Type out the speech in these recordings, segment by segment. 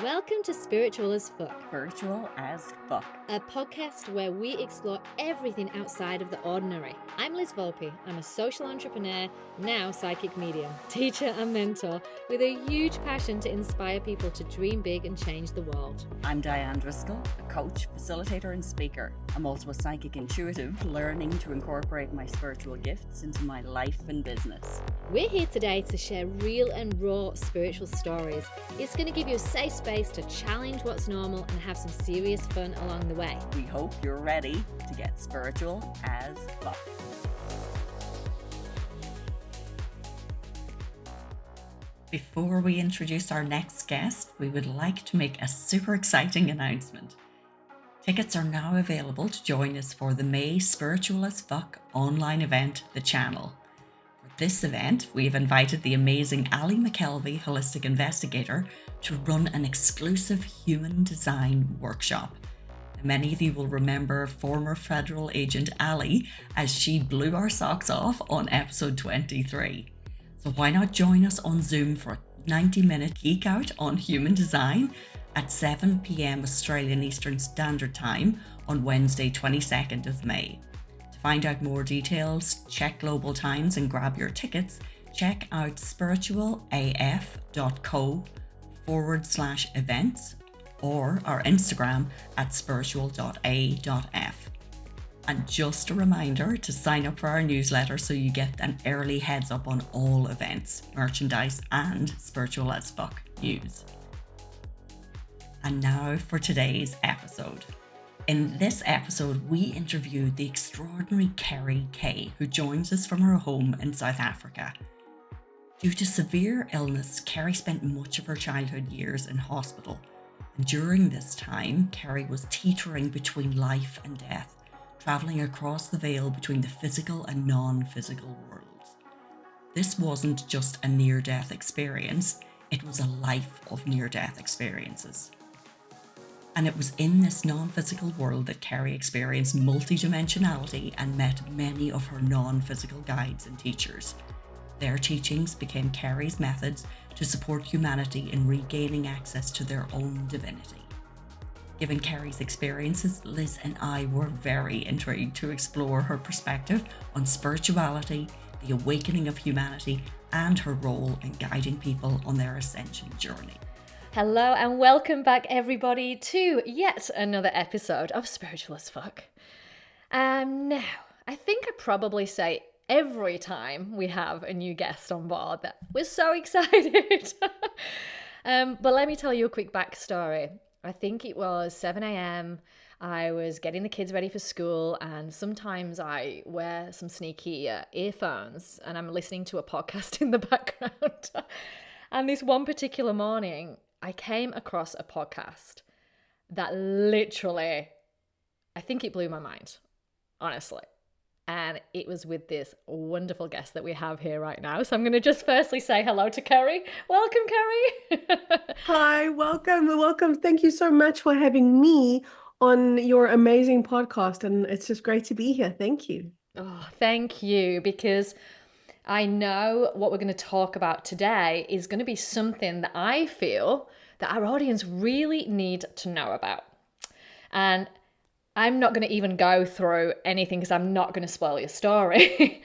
Welcome to Spiritual as Fuck, Spiritual as fuck. a podcast where we explore everything outside of the ordinary. I'm Liz Volpe. I'm a social entrepreneur, now psychic medium, teacher and mentor, with a huge passion to inspire people to dream big and change the world. I'm Diane Driscoll, a coach, facilitator and speaker. I'm also a psychic intuitive, learning to incorporate my spiritual gifts into my life and business. We're here today to share real and raw spiritual stories. It's going to give you a safe space to challenge what's normal and have some serious fun along the way. We hope you're ready to get spiritual as fuck. Before we introduce our next guest, we would like to make a super exciting announcement. Tickets are now available to join us for the May Spiritual as Fuck online event, The Channel. For this event, we have invited the amazing Ali McKelvie, Holistic Investigator, to run an exclusive human design workshop. Many of you will remember former federal agent Ali as she blew our socks off on episode 23. So why not join us on Zoom for a 90-minute geek out on human design at 7 p.m. Australian Eastern Standard Time on Wednesday, 22nd of May. To find out more details, check global times and grab your tickets, check out spiritualaf.co/events or our Instagram at spiritual.a.f. And just a reminder to sign up for our newsletter so you get an early heads up on all events, merchandise and Spiritual as Fuck news. And now for today's episode. In this episode, we interviewed the extraordinary Kerry K, who joins us from her home in South Africa. Due to severe illness, Kerry spent much of her childhood years in hospital. And during this time, Kerry was teetering between life and death, travelling across the veil between the physical and non-physical worlds. This wasn't just a near-death experience, it was a life of near-death experiences. And it was in this non-physical world that Kerry experienced multidimensionality and met many of her non-physical guides and teachers. Their teachings became Kerry's methods to support humanity in regaining access to their own divinity. Given Kerry's experiences, Liz and I were very intrigued to explore her perspective on spirituality, the awakening of humanity, and her role in guiding people on their ascension journey. Hello and welcome back everybody to yet another episode of Spiritual as Fuck. Now, I think I probably say every time we have a new guest on board that we're so excited. But let me tell you a quick backstory. I think it was 7 a.m. I was getting the kids ready for school, and sometimes I wear some sneaky earphones and I'm listening to a podcast in the background. And this one particular morning, I came across a podcast that literally, I think it blew my mind, honestly. And it was with this wonderful guest that we have here right now. So I'm going to just firstly say hello to Kerry. Welcome, Kerry. Hi, welcome. Thank you so much for having me on your amazing podcast. And it's just great to be here. Thank you. Oh, thank you, because I know what we're going to talk about today is going to be something that I feel that our audience really need to know about. And I'm not going to even go through anything because I'm not going to spoil your story.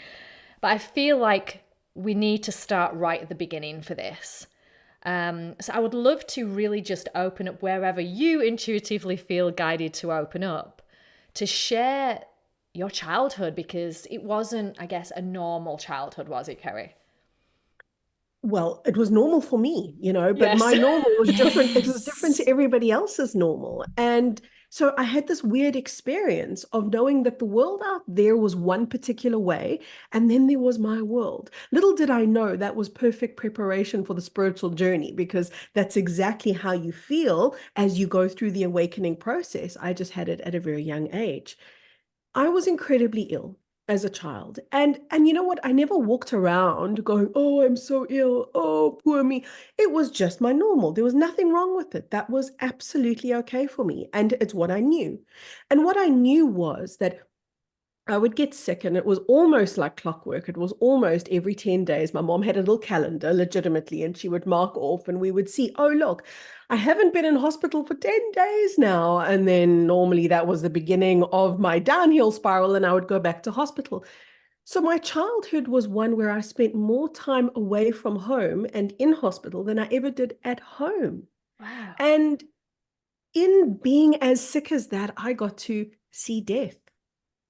But I feel like we need to start right at the beginning for this. So I would love to really just open up wherever you intuitively feel guided to open up, to share your childhood, because it wasn't, I guess, a normal childhood, was it, Kerry? Well, it was normal for me, but Yes. my normal was different. It was Yes. different to everybody else's normal. And so I had this weird experience of knowing that the world out there was one particular way, and then there was my world. Little did I know that was perfect preparation for the spiritual journey, because that's exactly how you feel as you go through the awakening process. I just had it at a very young age. I was incredibly ill as a child. And you know what? I never walked around going, oh, I'm so ill. Oh, poor me. It was just my normal. There was nothing wrong with it. That was absolutely okay for me. And it's what I knew. And what I knew was that I would get sick, and it was almost like clockwork. It was almost every 10 days. My mom had a little calendar, legitimately, and she would mark off, and we would see, oh, look, I haven't been in hospital for 10 days now. And then normally that was the beginning of my downhill spiral, and I would go back to hospital. So my childhood was one where I spent more time away from home and in hospital than I ever did at home. Wow. And in being as sick as that, I got to see death.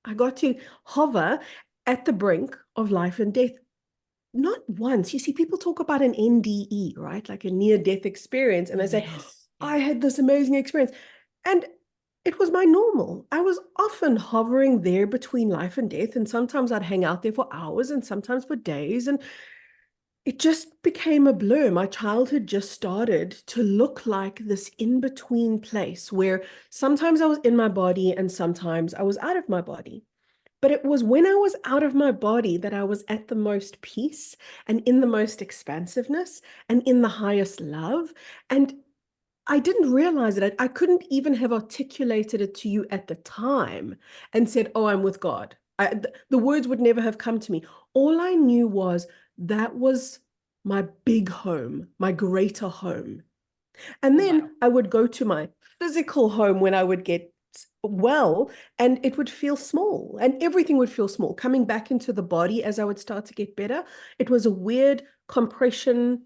I got to hover at the brink of life and death. Not once. You see, people talk about an NDE, right? Like a near-death experience. And they say, Yes. I Yes. had this amazing experience. And it was my normal. I was often hovering there between life and death. And sometimes I'd hang out there for hours and sometimes for days. And it just became a blur. My childhood just started to look like this in-between place where sometimes I was in my body and sometimes I was out of my body. But it was when I was out of my body that I was at the most peace and in the most expansiveness and in the highest love. And I didn't realize it. I couldn't even have articulated it to you at the time and said, oh, I'm with God. The words would never have come to me. All I knew was that was my big home, my greater home. And Wow. then I would go to my physical home when I would get well, and it would feel small, and everything would feel small. Coming back into the body as I would start to get better, it was a weird compression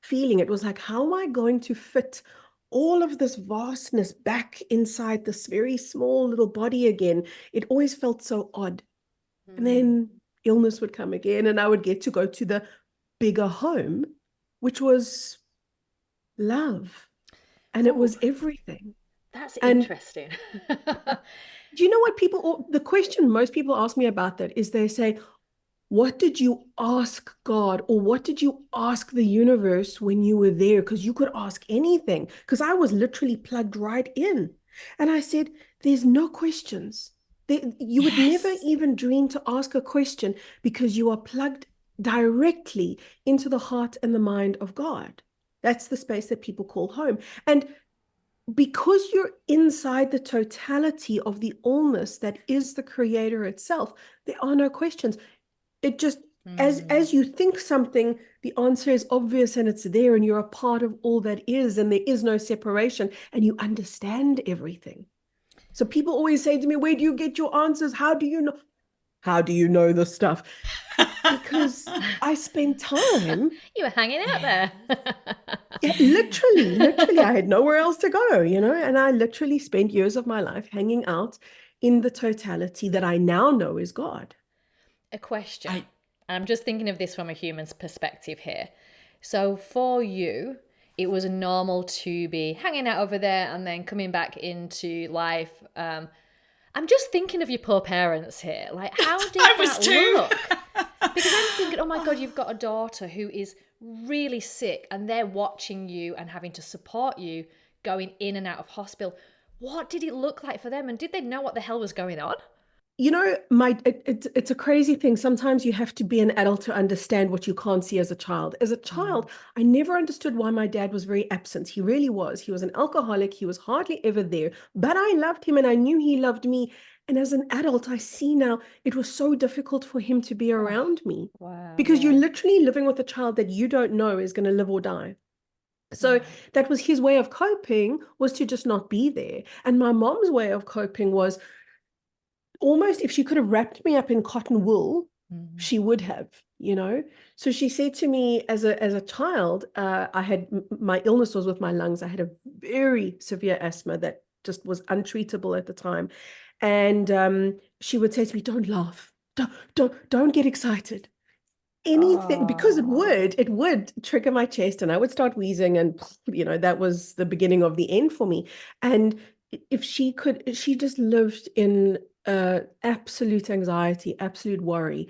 feeling. It was like, how am I going to fit all of this vastness back inside this very small little body again? It always felt so odd. And Mm. then illness would come again, and I would get to go to the bigger home, which was love, and it Oh, was everything. that's And interesting. do you know what the question most people ask me about that is they say, what did you ask God, or what did you ask the universe when you were there? Because you could ask anything, because I was literally plugged right in. And I said, there's no questions. You would never Yes. even dream to ask a question because you are plugged directly into the heart and the mind of God. That's the space that people call home. And because you're inside the totality of the allness that is the creator itself, there are no questions. It just, Mm. as you think something, the answer is obvious and it's there, and you're a part of all that is, and there is no separation, and you understand everything. So people always say to me, where do you get your answers? How do you know? How do you know this stuff? Because I spend time. You were hanging out there. Yeah, literally, I had nowhere else to go, and I literally spent years of my life hanging out in the totality that I now know is God. A question. I I'm just thinking of this from a human's perspective here. So for you, it was normal to be hanging out over there and then coming back into life. I'm just thinking of your poor parents here. Like, how did I was that too. look? Because I'm thinking, oh my God, you've got a daughter who is really sick and they're watching you and having to support you going in and out of hospital. What did it look like for them? And did they know what the hell was going on? It's a crazy thing. Sometimes you have to be an adult to understand what you can't see as a child. As a Mm. child, I never understood why my dad was very absent. He really was. He was an alcoholic. He was hardly ever there. But I loved him and I knew he loved me. And as an adult, I see now it was so difficult for him to be Oh, around me wow, because you're yeah. literally living with a child that you don't know is going to live or die. So Right. that was his way of coping, was to just not be there. And my mom's way of coping was almost, if she could have wrapped me up in cotton wool, Mm. she would have. So she said to me as a child, I had my illness was with my lungs. I had a very severe asthma that just was untreatable at the time. And she would say to me, don't laugh. Don't get excited. Anything, because Oh. it would trigger my chest and I would start wheezing, and that was the beginning of the end for me. And if she just lived in absolute anxiety, absolute worry.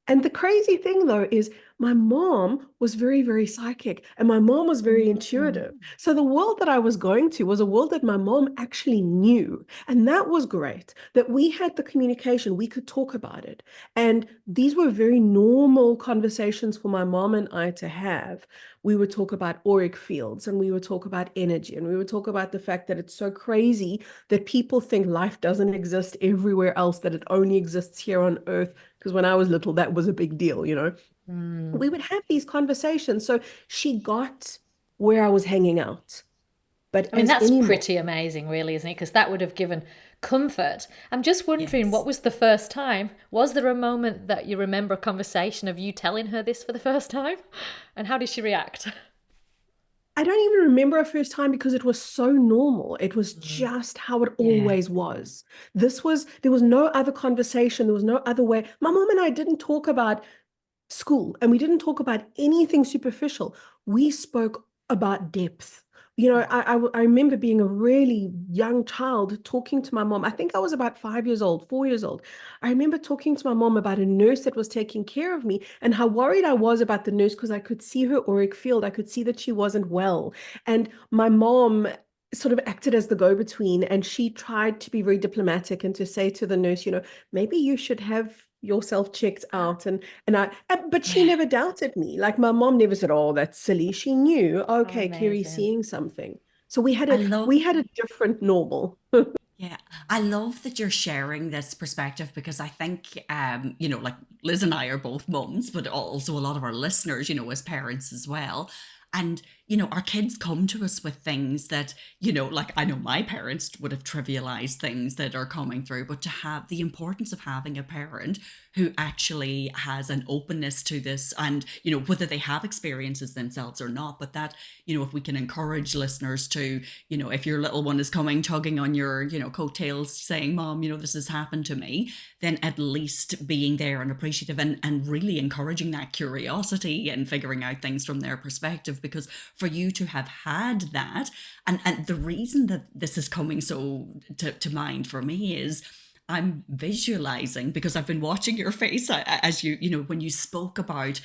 And the crazy thing though is my mom was very, very psychic and my mom was very Mm. intuitive. So the world that I was going to was a world that my mom actually knew. And that was great that we had the communication, we could talk about it. And these were very normal conversations for my mom and I to have. We would talk about auric fields and we would talk about energy and we would talk about the fact that it's so crazy that people think life doesn't exist everywhere else, that it only exists here on Earth. Because when I was little, that was a big deal, you know. Mm. We would have these conversations. So she got where I was hanging out. But I mean, as that's any mom, pretty amazing, really, isn't it? Because that would have given comfort. I'm just wondering, what Yes. was the first time? Was there a moment that you remember a conversation of you telling her this for the first time? And how did she react? I don't even remember our first time because it was so normal. It was Mm. just how it Yeah. always was. There was no other conversation. There was no other way. My mom and I didn't talk about school and we didn't talk about anything superficial. We spoke about depth. You know, I remember being a really young child talking to my mom. I think I was about 5 years old, 4 years old. I remember talking to my mom about a nurse that was taking care of me and how worried I was about the nurse because I could see her auric field. I could see that she wasn't well. And my mom sort of acted as the go-between and she tried to be very diplomatic and to say to the nurse, you know, maybe you should have yourself checked out but she Yeah. never doubted me. Like my mom never said, "Oh, that's silly." She knew, Oh, okay, Kerry's amazing. seeing something. So we had I a love we had a different normal. Yeah, I love that you're sharing this perspective because I think, like Liz and I are both mums, but also a lot of our listeners, as parents as well. And, our kids come to us with things that, like I know my parents would have trivialized things that are coming through, but to have the importance of having a parent who actually has an openness to this and, whether they have experiences themselves or not, but that, if we can encourage listeners to, if your little one is coming tugging on your, coattails saying, Mom, this has happened to me, then at least being there and appreciative and really encouraging that curiosity and figuring out things from their perspective. Because for you to have had that, and the reason that this is coming so to mind for me is I'm visualizing because I've been watching your face as when you spoke about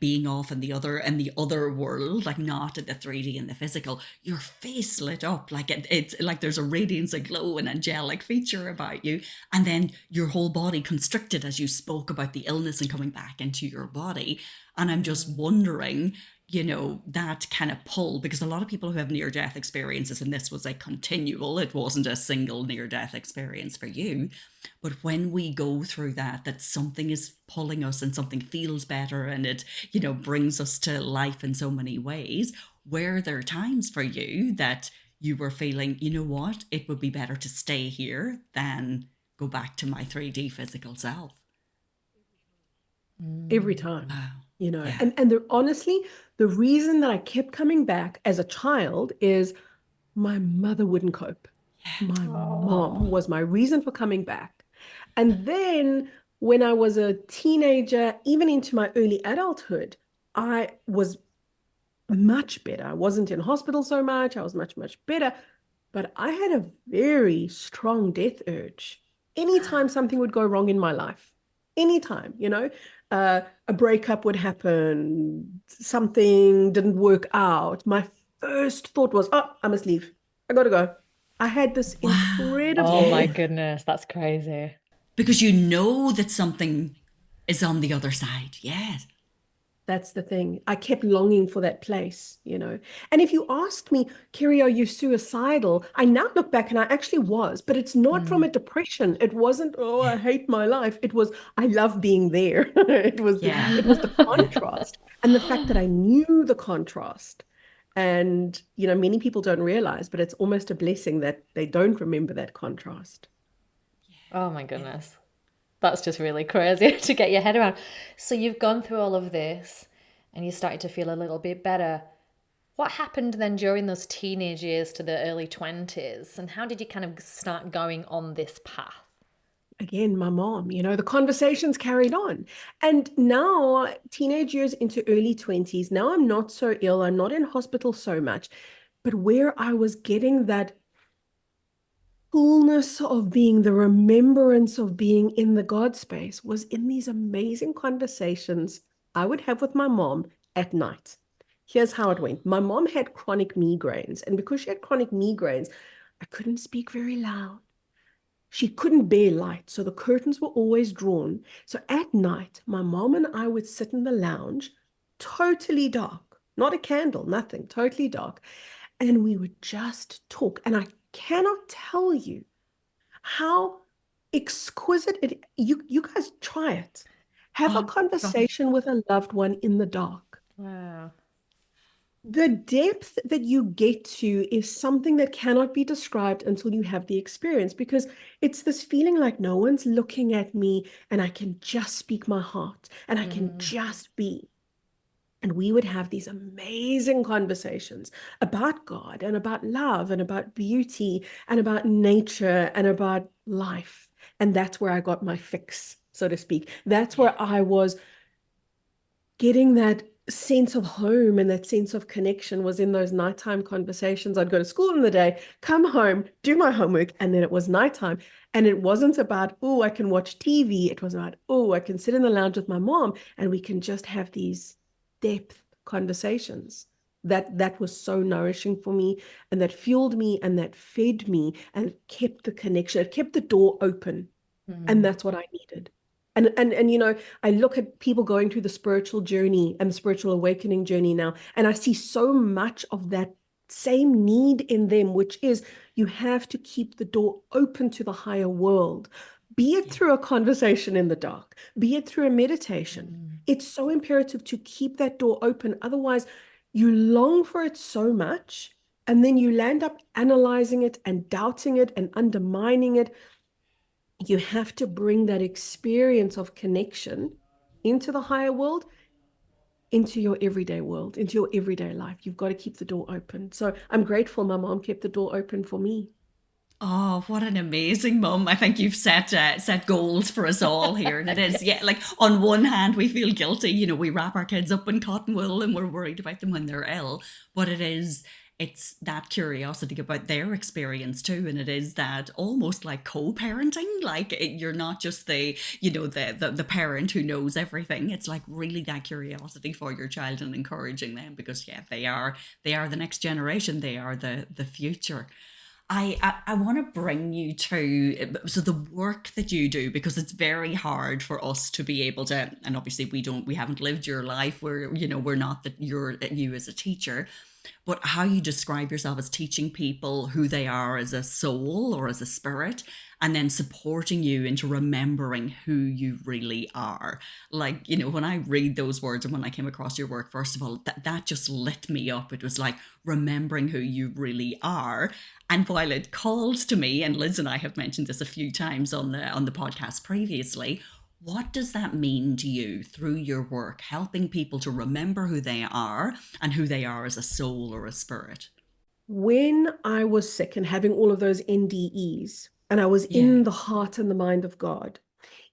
being off in the other world, like not in the 3D and the physical. Your face lit up like it's like there's a radiance, a glow, an angelic feature about you, and then your whole body constricted as you spoke about the illness and coming back into your body. And I'm just wondering, that kind of pull, because a lot of people who have near death experiences, and this was a continual, it wasn't a single near death experience for you, but when we go through that something is pulling us and something feels better and it, brings us to life in so many ways. Were there times for you that you were feeling, you know what, it would be better to stay here than go back to my 3D physical self? Every Mm. time, Wow. you know. Yeah. And honestly, the reason that I kept coming back as a child is my mother wouldn't cope. My Oh. mom was my reason for coming back. And then when I was a teenager, even into my early adulthood, I was much better. I wasn't in hospital so much. I was much, much better. But I had a very strong death urge. Anytime something would go wrong in my life, anytime, a breakup would happen, something didn't work out. My first thought was, oh, I must leave. I gotta go. I had this Wow. Oh incredible. my Yeah. goodness, that's crazy. Because you know that something is on the other side. Yeah. That's the thing. I kept longing for that place. And if you asked me, Kerry, are you suicidal? I now look back and I actually was, but it's not from Mm. a depression. It wasn't, oh, Yeah. I hate my life. It was, I love being there. Yeah. It was the Yeah. contrast and the fact that I knew the contrast. And, many people don't realize, but it's almost a blessing that they don't remember that contrast. Oh my Yeah. goodness. That's just really crazy to get your head around. So you've gone through all of this and you started to feel a little bit better. What happened then during those teenage years to the early 20s? And how did you kind of start going on this path? Again, my mom, the conversations carried on. And now, teenage years into early 20s, now I'm not so ill. I'm not in hospital so much. But where I was getting that fullness of being, the remembrance of being in the God space was in these amazing conversations I would have with my mom at night. Here's how it went. My mom had chronic migraines, and because she had chronic migraines, I couldn't speak very loud. She couldn't bear light, so the curtains were always drawn. So at night, my mom and I would sit in the lounge, totally dark, not a candle, nothing, totally dark. And we would just talk. And I cannot tell you how exquisite it. You guys try it. Have a Oh gosh. conversation with a loved one in the dark. Wow. The depth that you get to is something that cannot be described until you have the experience, because it's this feeling like no one's looking at me and I can just speak my heart and I can Mm. just be. And we would have these amazing conversations about God and about love and about beauty and about nature and about life. And that's where I got my fix, so to speak. That's Yeah. where I was getting that sense of home and that sense of connection, was in those nighttime conversations. I'd go to school in the day, come home, do my homework, and then it was nighttime. And it wasn't about, oh, I can watch TV. It was about, oh, I can sit in the lounge with my mom and we can just have these depth conversations. That was so nourishing for me, and that fueled me, and that fed me, and it kept the connection. It kept the door open. And Mm. that's what I needed. And I look at people going through the spiritual journey and the spiritual awakening journey now, and I see so much of that same need in them, which is you have to keep the door open to the higher world, be it Yeah. through a conversation in the dark, be it through a meditation. Mm. It's so imperative to keep that door open. Otherwise, you long for it so much, and then you land up analyzing it and doubting it and undermining it. You have to bring that experience of connection into the higher world, into your everyday world, into your everyday life. You've got to keep the door open. So I'm grateful my mom kept the door open for me. Oh, what an amazing mum! I think you've set goals for us all here, and it is, yeah. Yes. Like on one hand, we feel guilty, we wrap our kids up in cotton wool and we're worried about them when they're ill, but it's that curiosity about their experience too, and it is that almost like co-parenting. Like you're not just the parent who knows everything. It's like really that curiosity for your child and encouraging them, because yeah, they are the next generation. They are the future. I want to bring you to so the work that you do, because it's very hard for us to be able to, and obviously we haven't lived your life. We're not that you as a teacher, but how you describe yourself as teaching people who they are as a soul or as a spirit, and then supporting you into remembering who you really are. Like, when I read those words and when I came across your work, first of all, that just lit me up. It was like remembering who you really are. And while it calls to me, and Liz and I have mentioned this a few times on the podcast previously, what does that mean to you through your work, helping people to remember who they are and who they are as a soul or a spirit? When I was sick and having all of those NDEs, and I was Yeah, in the heart and the mind of God,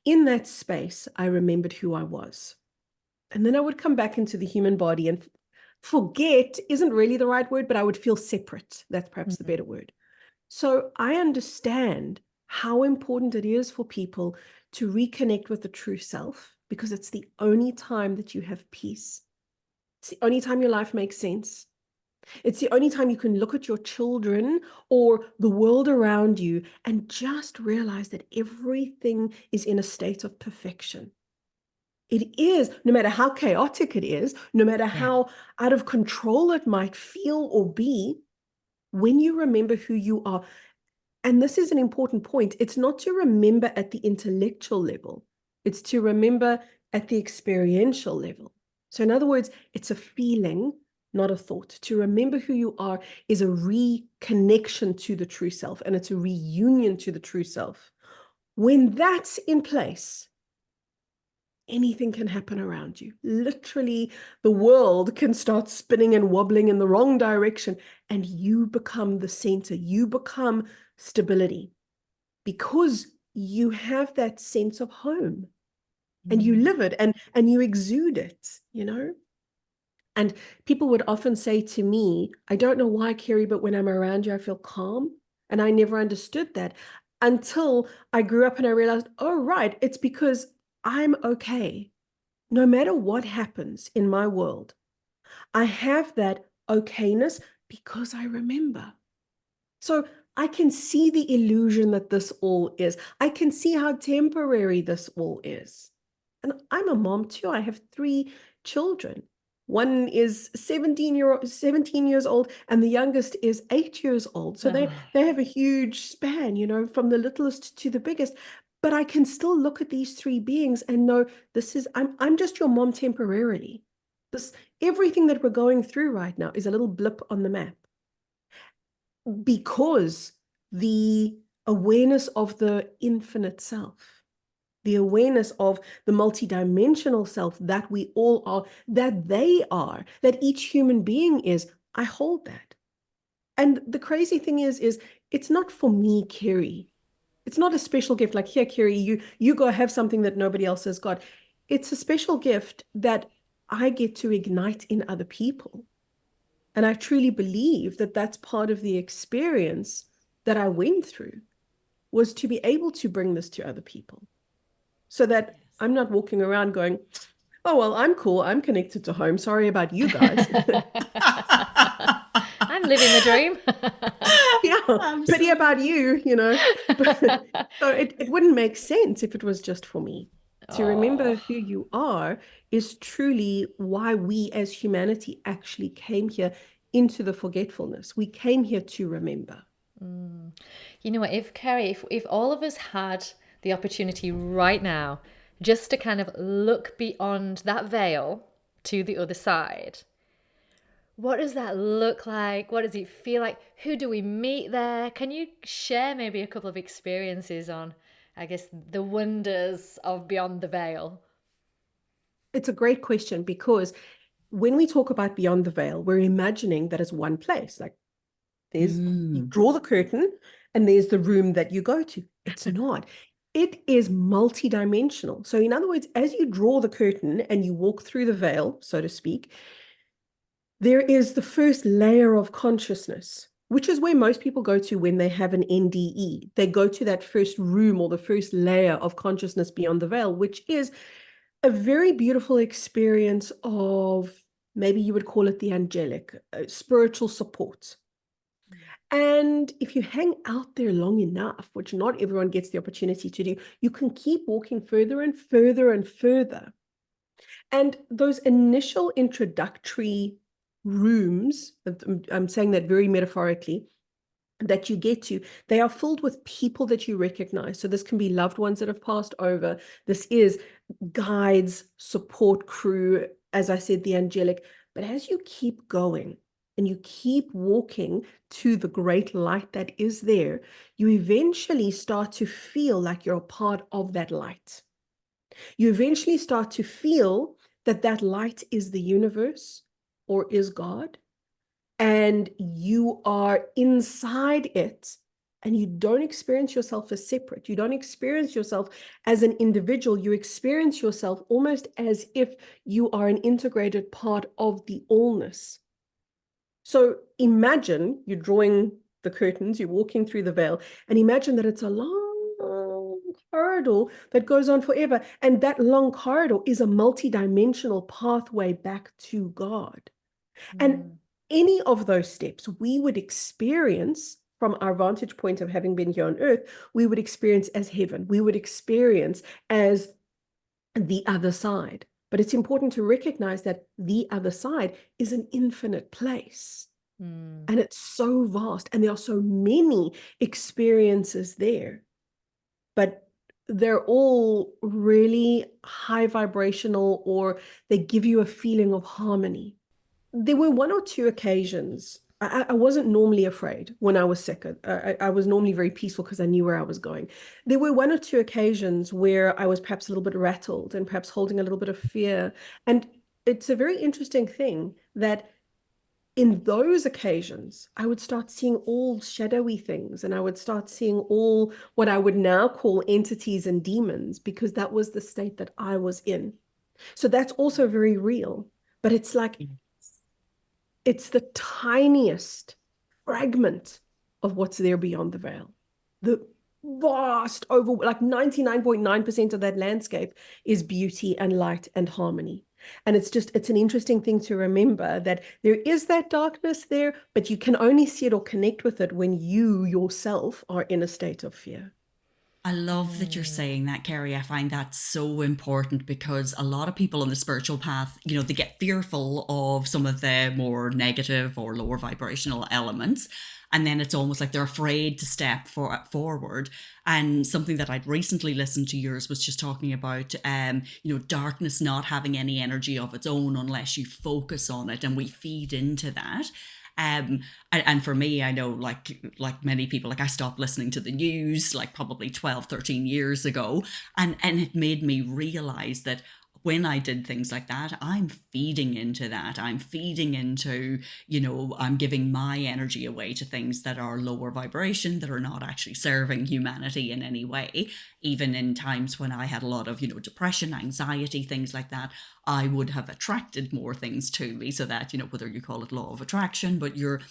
in that space, I remembered who I was. And then I would come back into the human body and forget isn't really the right word, but I would feel separate. That's perhaps the Mm. better word. So I understand how important it is for people to reconnect with the true self, because it's the only time that you have peace. It's the only time your life makes sense. It's the only time you can look at your children or the world around you and just realize that everything is in a state of perfection. It is, no matter how chaotic it is, no matter yeah, how out of control it might feel or be, when you remember who you are. And this is an important point. It's not to remember at the intellectual level, it's to remember at the experiential level. So, in other words, it's a feeling, not a thought. To remember who you are is a reconnection to the true self, and it's a reunion to the true self. When that's in place, anything can happen around you. Literally, the world can start spinning and wobbling in the wrong direction, and you become the center. You become stability, because you have that sense of home and you mm, live it, and you exude it. And people would often say to me, I don't know why, Kerry, but when I'm around you, I feel calm. And I never understood that until I grew up and I realized, oh, right, it's because I'm okay. no matter what happens in my world, I have that okayness because I remember. So I can see the illusion that this all is. I can see how temporary this all is. And I'm a mom too. I have 3 children. One is 17 years old, and the youngest is 8 years old. So they have a huge span, from the littlest to the biggest. But I can still look at these 3 beings and know I'm just your mom temporarily. This everything that we're going through right now is a little blip on the map, because the awareness of the infinite self, the awareness of the multidimensional self that we all are, that they are, that each human being is, I hold that. And the crazy thing is it's not for me, Kerry. It's not a special gift like, here, Kerry, you go have something that nobody else has got. It's a special gift that I get to ignite in other people. And I truly believe that that's part of the experience that I went through, was to be able to bring this to other people, so that I'm not walking around going, oh, well, I'm cool. I'm connected to home. Sorry about you guys. I'm living the dream. Yeah, pity about you, So it wouldn't make sense if it was just for me. To remember Oh. who you are is truly why we as humanity actually came here into the forgetfulness. We came here to remember. You know what, if Kerry, if all of us had the opportunity right now just to kind of look beyond that veil to the other side, what does that look like? What does it feel like? Who do we meet there? Can you share maybe a couple of experiences on, I guess, the wonders of beyond the veil? It's a great question, because when we talk about beyond the veil, we're imagining that it's one place. Like, you draw the curtain and there's the room that you go to. It's not. It is multidimensional. So in other words, as you draw the curtain and you walk through the veil, so to speak, there is the first layer of consciousness, which is where most people go to when they have an NDE. They go to that first room or the first layer of consciousness beyond the veil, which is a very beautiful experience of, maybe you would call it the angelic, spiritual support. And if you hang out there long enough, which not everyone gets the opportunity to do, you can keep walking further and further and further. And those initial introductory rooms, I'm saying that very metaphorically, that you get to, they are filled with people that you recognize. So this can be loved ones that have passed over. This is guides, support crew, as I said, the angelic. But as you keep going and you keep walking to the great light that is there, you eventually start to feel like you're a part of that light. You eventually start to feel that that light is the universe or is God, and you are inside it, and you don't experience yourself as separate. You don't experience yourself as an individual. You experience yourself almost as if you are an integrated part of the allness. So imagine you're drawing the curtains, you're walking through the veil, and imagine that it's a long corridor that goes on forever. And that long corridor is a multidimensional pathway back to God. And any of those steps we would experience from our vantage point of having been here on earth, we would experience as heaven. We would experience as the other side. But it's important to recognize that the other side is an infinite place. And it's so vast, and there are so many experiences there. But they're all really high vibrational, or they give you a feeling of harmony. There were 1 or 2 occasions. I wasn't normally afraid when I was sick. I was normally very peaceful because I knew where I was going. There were 1 or 2 occasions where I was perhaps a little bit rattled and perhaps holding a little bit of fear. And it's a very interesting thing that in those occasions, I would start seeing all shadowy things, and I would start seeing all what I would now call entities and demons, because that was the state that I was in. So that's also very real. But it's like, it's the tiniest fragment of what's there beyond the veil. vast over like 99.9% of that landscape is beauty and light and harmony. And it's an interesting thing to remember that there is that darkness there, but you can only see it or connect with it when you yourself are in a state of fear. I love that you're saying that, Kerry. I find that so important because a lot of people on the spiritual path, they get fearful of some of the more negative or lower vibrational elements. And then it's almost like they're afraid to step forward. And something that I'd recently listened to yours was just talking about, darkness not having any energy of its own unless you focus on it. And we feed into that. And for me, I know like many people, like I stopped listening to the news like probably 12, 13 years ago. And it made me realize that when I did things like that, I'm feeding into that. I'm feeding into, I'm giving my energy away to things that are lower vibration, that are not actually serving humanity in any way. Even in times when I had a lot of, depression, anxiety, things like that, I would have attracted more things to me so that, whether you call it law of attraction, but you're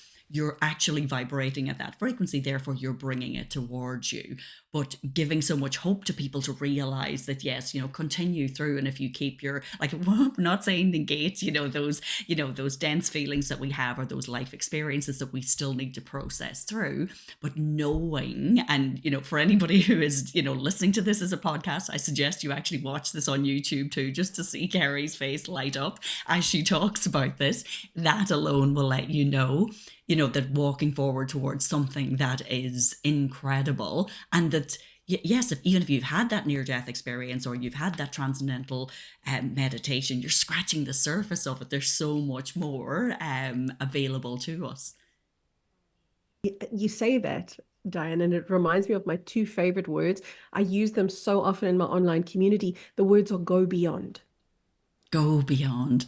actually vibrating at that frequency, therefore you're bringing it towards you. But giving so much hope to people to realize that, yes, continue through. And if you keep your, like, not saying negate, those dense feelings that we have or those life experiences that we still need to process through, but knowing, and, for anybody who is, listening to this as a podcast, I suggest you actually watch this on YouTube too, just to see Kerry's face light up as she talks about this. That alone will let you know that walking forward towards something that is incredible, and that, yes, even if you've had that near-death experience or you've had that transcendental meditation, you're scratching the surface of it. There's so much more available to us. You say that, Diane, and it reminds me of my two favorite words. I use them so often in my online community. The words are go beyond. Go beyond.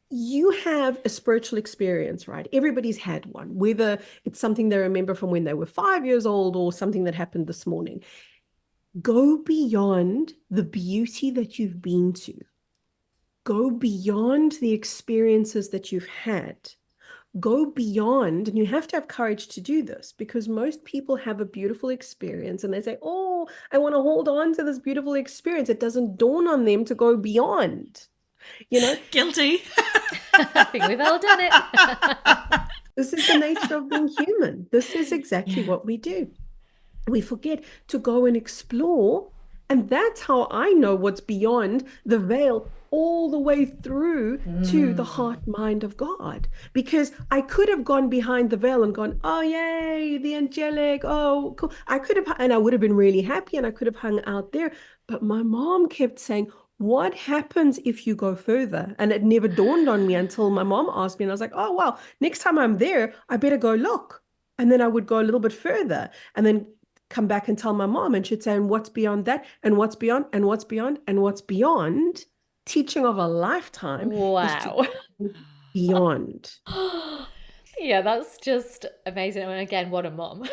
You have a spiritual experience, right? Everybody's had one, whether it's something they remember from when they were 5 years old or something that happened this morning. Go beyond the beauty that you've been to. Go beyond the experiences that you've had. Go beyond, and you have to have courage to do this, because most people have a beautiful experience and they say, oh, I want to hold on to this beautiful experience. It doesn't dawn on them to go beyond. Guilty. I think we've all done it. This is the nature of being human. This is exactly what we do. We forget to go and explore. And that's how I know what's beyond the veil all the way through to the heart mind of God. Because I could have gone behind the veil and gone, oh, yay, the angelic. Oh, cool. I could have, and I would have been really happy and I could have hung out there. But my mom kept saying, what happens if you go further? And it never dawned on me until my mom asked me, and I was like, oh, well, next time I'm there, I better go look. And then I would go a little bit further and then come back and tell my mom, and she'd say, and what's beyond that? And what's beyond? And what's beyond? And what's beyond? Teaching of a lifetime. Wow. Is to beyond. Yeah, that's just amazing. And again, what a mom.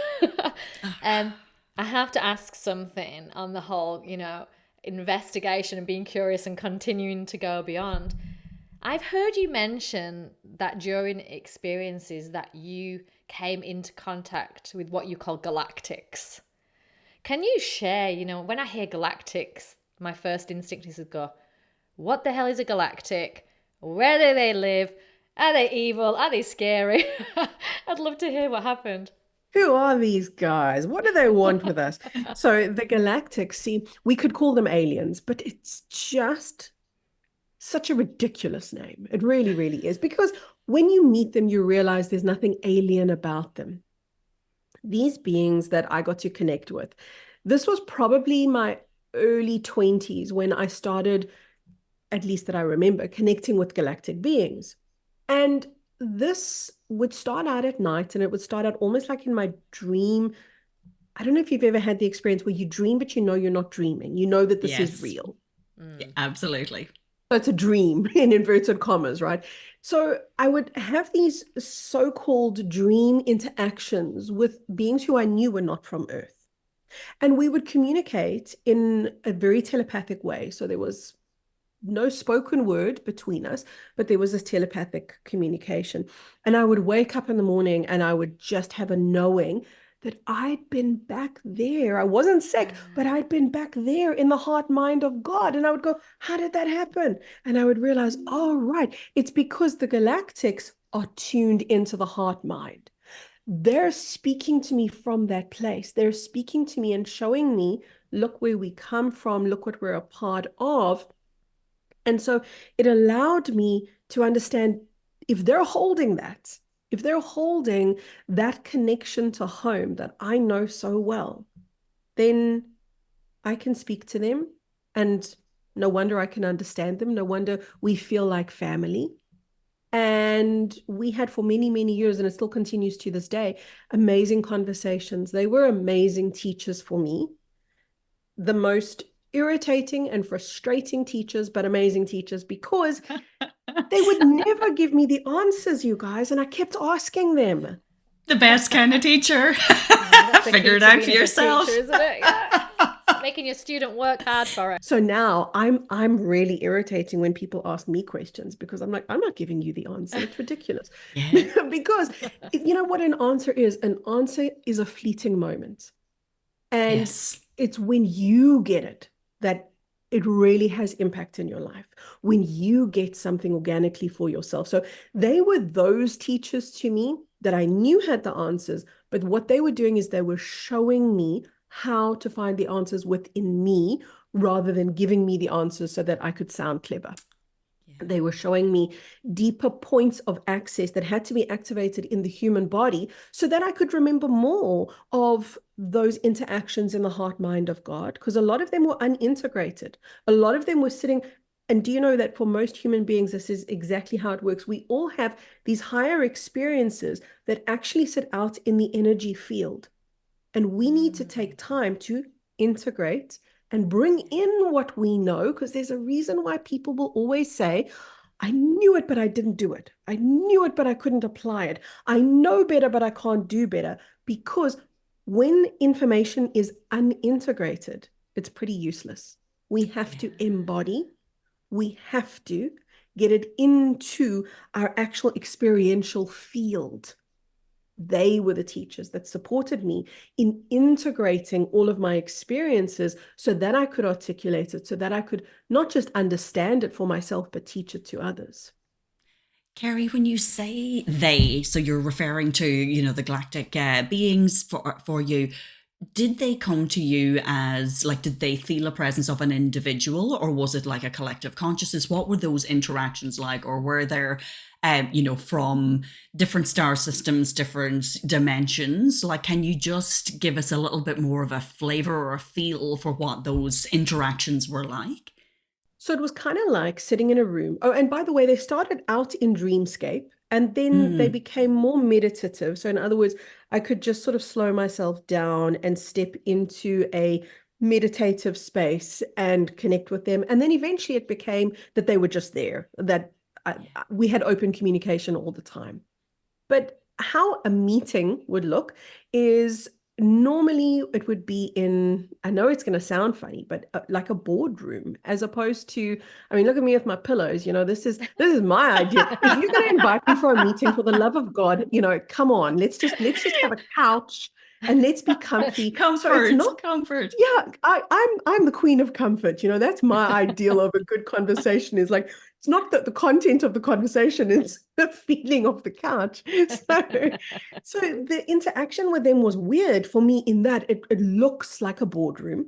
I have to ask something on the whole, investigation and being curious and continuing to go beyond. I've heard you mention that during experiences that you came into contact with what you call galactics. Can you share, when I hear galactics, my first instinct is to go, what the hell is a galactic? Where do they live? Are they evil? Are they scary? I'd love to hear what happened. Who are these guys? What do they want with us? So the galactics, see, we could call them aliens, but it's just such a ridiculous name. It really, really is. Because when you meet them, you realize there's nothing alien about them. These beings that I got to connect with, this was probably my early 20s when I started, at least that I remember, connecting with galactic beings. And this would start out at night, and it would start out almost like in my dream. I don't know if you've ever had the experience where you dream, but you're not dreaming. You know that this is real. Yeah, absolutely. So it's a dream in inverted commas, right? So I would have these so-called dream interactions with beings who I knew were not from Earth. And we would communicate in a very telepathic way. So there was no spoken word between us, but there was this telepathic communication. And I would wake up in the morning and I would just have a knowing that I'd been back there. I wasn't sick, but I'd been back there in the heart mind of God. And I would go, how did that happen? And I would realize, oh, right, it's because the galactics are tuned into the heart mind. They're speaking to me from that place. They're speaking to me and showing me, look where we come from, look what we're a part of. And so it allowed me to understand if they're holding that, if they're holding that connection to home that I know so well, then I can speak to them. And no wonder I can understand them. No wonder we feel like family. And we had for many, many years, and it still continues to this day, amazing conversations. They were amazing teachers for me. The most irritating and frustrating teachers, but amazing teachers, because they would never give me the answers, you guys, and I kept asking them. The best kind of teacher. That's the Figure key it to out being for a good yourself. teacher, isn't it? Yeah. Making your student work hard for it. So now I'm really irritating when people ask me questions, because I'm like, I'm not giving you the answer. It's ridiculous. Yeah. Because you know what an answer is? An answer is a fleeting moment. And Yes. it's when you get it that it really has impact in your life, when you get something organically for yourself. So they were those teachers to me that I knew had the answers, but what they were doing is they were showing me how to find the answers within me rather than giving me the answers so that I could sound clever. They were showing me deeper points of access that had to be activated in the human body so that I could remember more of those interactions in the heart mind of God, because a lot of them were unintegrated. A lot of them were sitting. And do you know that for most human beings, this is exactly how it works? We all have these higher experiences that actually sit out in the energy field. And we need to take time to integrate and bring in what we know, because there's a reason why people will always say, I knew it, but I didn't do it. I knew it, but I couldn't apply it. I know better, but I can't do better. Because when information is unintegrated, it's pretty useless. We have to embody, we have to get it into our actual experiential field. They were the teachers that supported me in integrating all of my experiences so that I could articulate it, so that I could not just understand it for myself, but teach it to others. Kerry, when you say they, so you're referring to, the galactic beings for you. Did they come to you as, like, did they feel a presence of an individual, or was it like a collective consciousness? What were those interactions like? Or were there, from different star systems, different dimensions? Like, can you just give us a little bit more of a flavor or a feel for what those interactions were like? So it was kind of like sitting in a room. Oh, and by the way, they started out in dreamscape and then they Mm, became more meditative. So in other words, I could just sort of slow myself down and step into a meditative space and connect with them. And then eventually it became that they were just there, that we had open communication all the time. But how a meeting would look is normally it would be in, I know it's going to sound funny, but like a boardroom, as opposed to, I mean, look at me with my pillows, this is my idea. If you're going to invite me for a meeting, for the love of God, come on, let's just have a couch and let's be comfy. So it's not, comfort. yeah, I'm the queen of comfort. That's my ideal of a good conversation, is like, it's not that the content of the conversation, it's the feeling of the couch. So the interaction with them was weird for me in that it looks like a boardroom.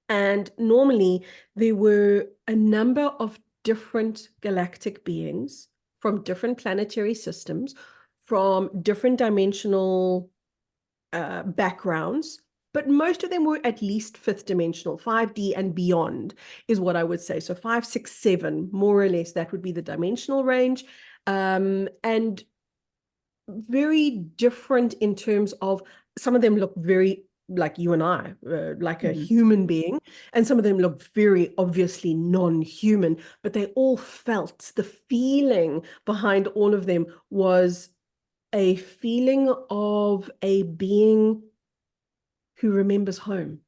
And normally there were a number of different galactic beings from different planetary systems, from different dimensional backgrounds, but most of them were at least fifth dimensional, 5D and beyond is what I would say. So 5, 6, 7, more or less, that would be the dimensional range. And very different in terms of, some of them look very like you and I, like a human being, and some of them look very obviously non-human, but they all felt, the feeling behind all of them was a feeling of a being who remembers home.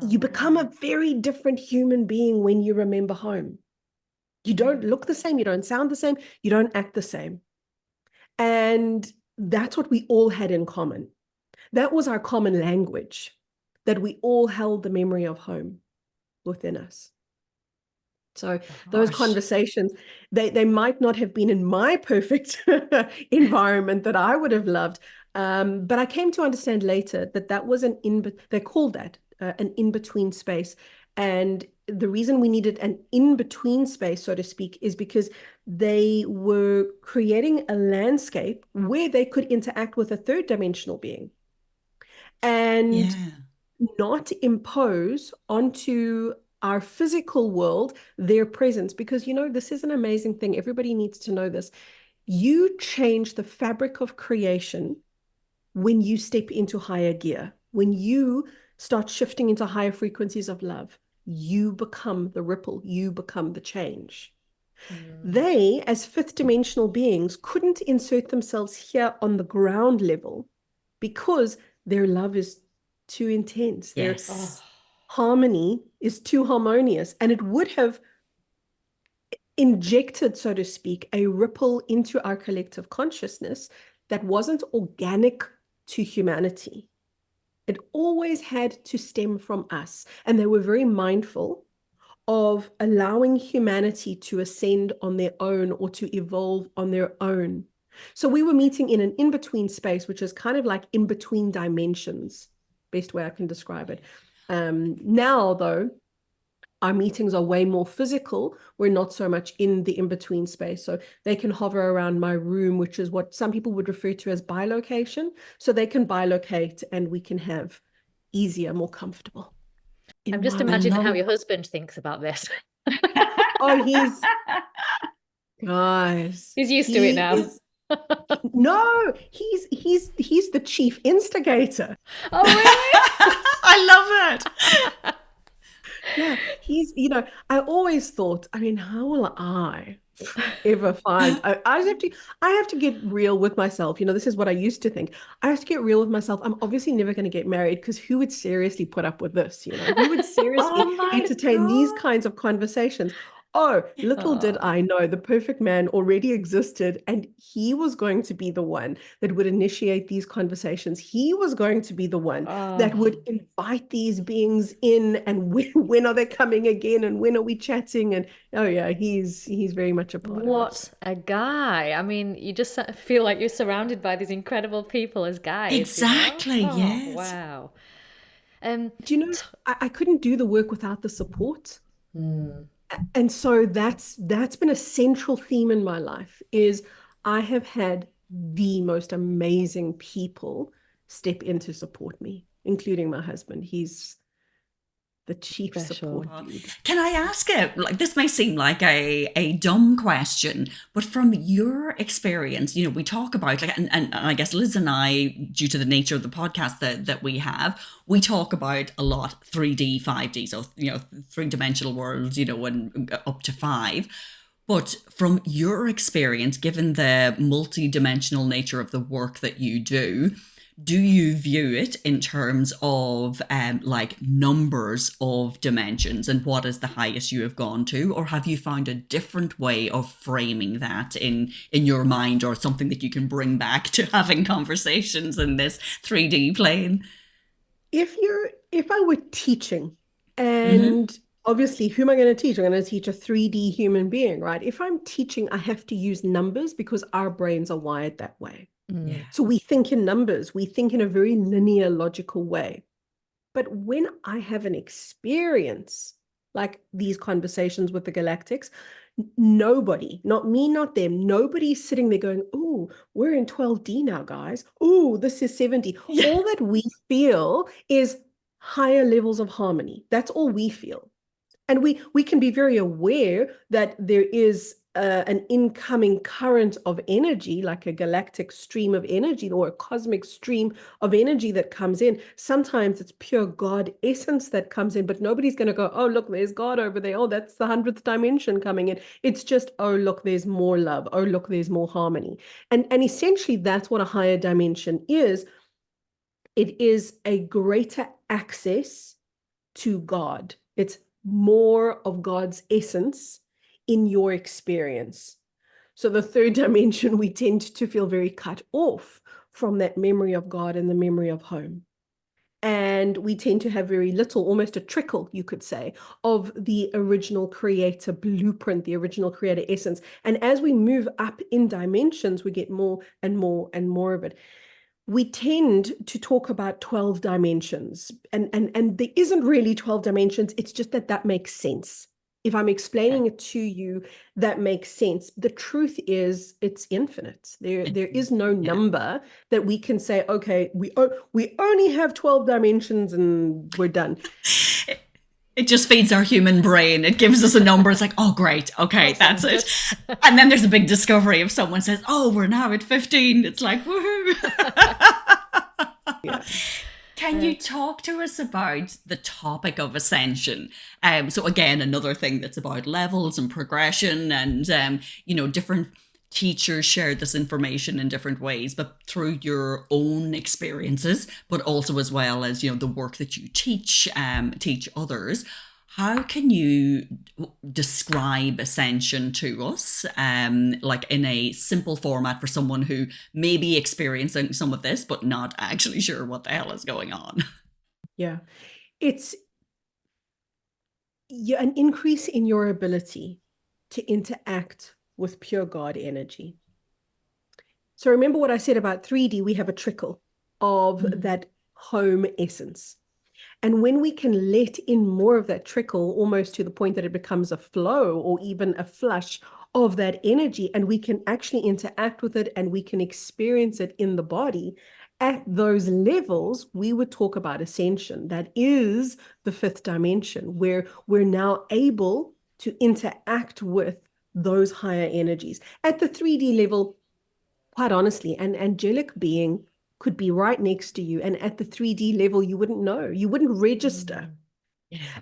You become a very different human being when you remember home. You don't look the same, you don't sound the same, you don't act the same. And that's what we all had in common. That was our common language, that we all held the memory of home within us. So those Gosh. conversations, they might not have been in my perfect environment that I would have loved. But I came to understand later that that was they called that an in-between space. And the reason we needed an in-between space, so to speak, is because they were creating a landscape where they could interact with a third dimensional being and Yeah. not impose onto our physical world their presence. Because, this is an amazing thing. Everybody needs to know this. You change the fabric of creation when you step into higher gear, when you start shifting into higher frequencies of love. You become the ripple, you become the change. They, as fifth dimensional beings, couldn't insert themselves here on the ground level because their love is too intense. Their Yes. harmony is too harmonious. And it would have injected, so to speak, a ripple into our collective consciousness that wasn't organic to humanity. It always had to stem from us. And they were very mindful of allowing humanity to ascend on their own or to evolve on their own. So we were meeting in an in-between space, which is kind of like in between dimensions, best way I can describe it. Now, though, our meetings are way more physical. We're not so much in the in-between space. So they can hover around my room, which is what some people would refer to as bilocation. So they can bilocate and we can have easier, more comfortable I'm just I imagining how love. your husband thinks about this. Oh, guys, He's used to it he now. is no, he's the chief instigator. Oh, really? I love it. Yeah, I always thought, I mean, how will I ever find I have to get real with myself. This is what I used to think. I have to get real with myself. I'm obviously never going to get married because who would seriously put up with this? Who would seriously Oh my entertain these God. kinds of conversations? Oh, little did Oh, I know the perfect man already existed, and he was going to be the one that would initiate these conversations. He was going to be the one that oh, would invite these beings in, and when are they coming again, and when are we chatting? And oh yeah, he's very much a part of it. what a guy. I mean, you just feel like you're surrounded by these incredible people as guys, you know? Exactly. Oh, Yes. wow. Um, Do you know, t- I couldn't do the work without the support. Hmm, And so that's been a central theme in my life is I have had the most amazing people step in to support me, including my husband. He's the chief special. support dude. Can I ask it? Like, this may seem like a dumb question, but from your experience, we talk about like, and I guess Liz and I, due to the nature of the podcast that we have, we talk about a lot 3D, 5D, so three-dimensional worlds, and up to five. But from your experience, given the multi-dimensional nature of the work that you do you view it in terms of like numbers of dimensions and what is the highest you have gone to, or have you found a different way of framing that in your mind, or something that you can bring back to having conversations in this 3D plane? If I were teaching, Mm-hmm. and obviously who am I going to teach? I'm going to teach a 3D human being, right? If I'm teaching, I have to use numbers because our brains are wired that way. Mm, Yeah. So we think in numbers, we think in a very linear, logical way. But when I have an experience like these conversations with the galactics, nobody, not me, not them, nobody's sitting there going, oh, we're in 12D now, guys. Oh, this is 70. Yeah. All that we feel is higher levels of harmony. That's all we feel. And we can be very aware that there is an incoming current of energy, like a galactic stream of energy or a cosmic stream of energy that comes in. Sometimes it's pure God essence that comes in, but nobody's going to go, oh, look, there's God over there. Oh, that's the 100th dimension coming in. It's just, oh, look, there's more love. Oh, look, there's more harmony. And essentially, that's what a higher dimension is. It is a greater access to God. It's more of God's essence in your experience. So the third dimension, we tend to feel very cut off from that memory of God and the memory of home. And we tend to have very little, almost a trickle, you could say, of the original creator blueprint, the original creator essence. And as we move up in dimensions, we get more and more and more of it. We tend to talk about 12 dimensions, and there isn't really 12 dimensions. It's just that makes sense. If I'm explaining it to you, that makes sense. The truth is, it's infinite. There is no number that we can say, okay, we only have 12 dimensions and we're done. It just feeds our human brain. It gives us a number. It's like, oh, great. Okay, that's it. And then there's a big discovery if someone says, oh, we're now at 15. It's like, woohoo. Yeah. Can you talk to us about the topic of ascension? So again, another thing that's about levels and progression, and different teachers share this information in different ways, but through your own experiences, but also as well as the work that you teach others. How can you describe ascension to us, like in a simple format for someone who may be experiencing some of this, but not actually sure what the hell is going on? Yeah, it's an increase in your ability to interact with pure God energy. So remember what I said about 3D, we have a trickle of that home essence. And when we can let in more of that trickle, almost to the point that it becomes a flow or even a flush of that energy, and we can actually interact with it and we can experience it in the body, at those levels, we would talk about ascension. That is the fifth dimension, where we're now able to interact with those higher energies. At the 3D level, quite honestly, an angelic being could be right next to you, and at the 3D level, you wouldn't know, you wouldn't register.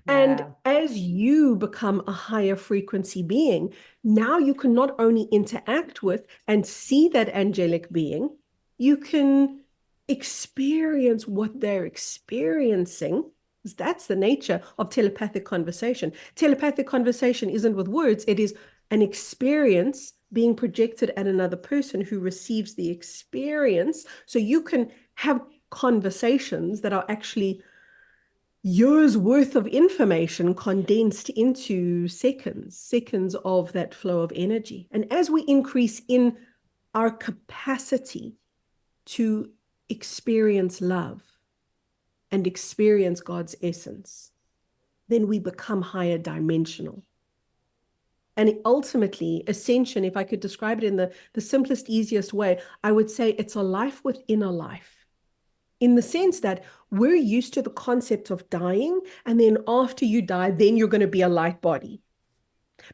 And as you become a higher frequency being, now you can not only interact with and see that angelic being, you can experience what they're experiencing. That's the nature of telepathic conversation. Telepathic conversation isn't with words, it is an experience being projected at another person who receives the experience. So you can have conversations that are actually years worth of information condensed into seconds of that flow of energy. And as we increase in our capacity to experience love and experience God's essence, then we become higher dimensional. And ultimately, ascension, if I could describe it in the simplest, easiest way, I would say it's a life within a life. In the sense that we're used to the concept of dying, and then after you die, then you're going to be a light body.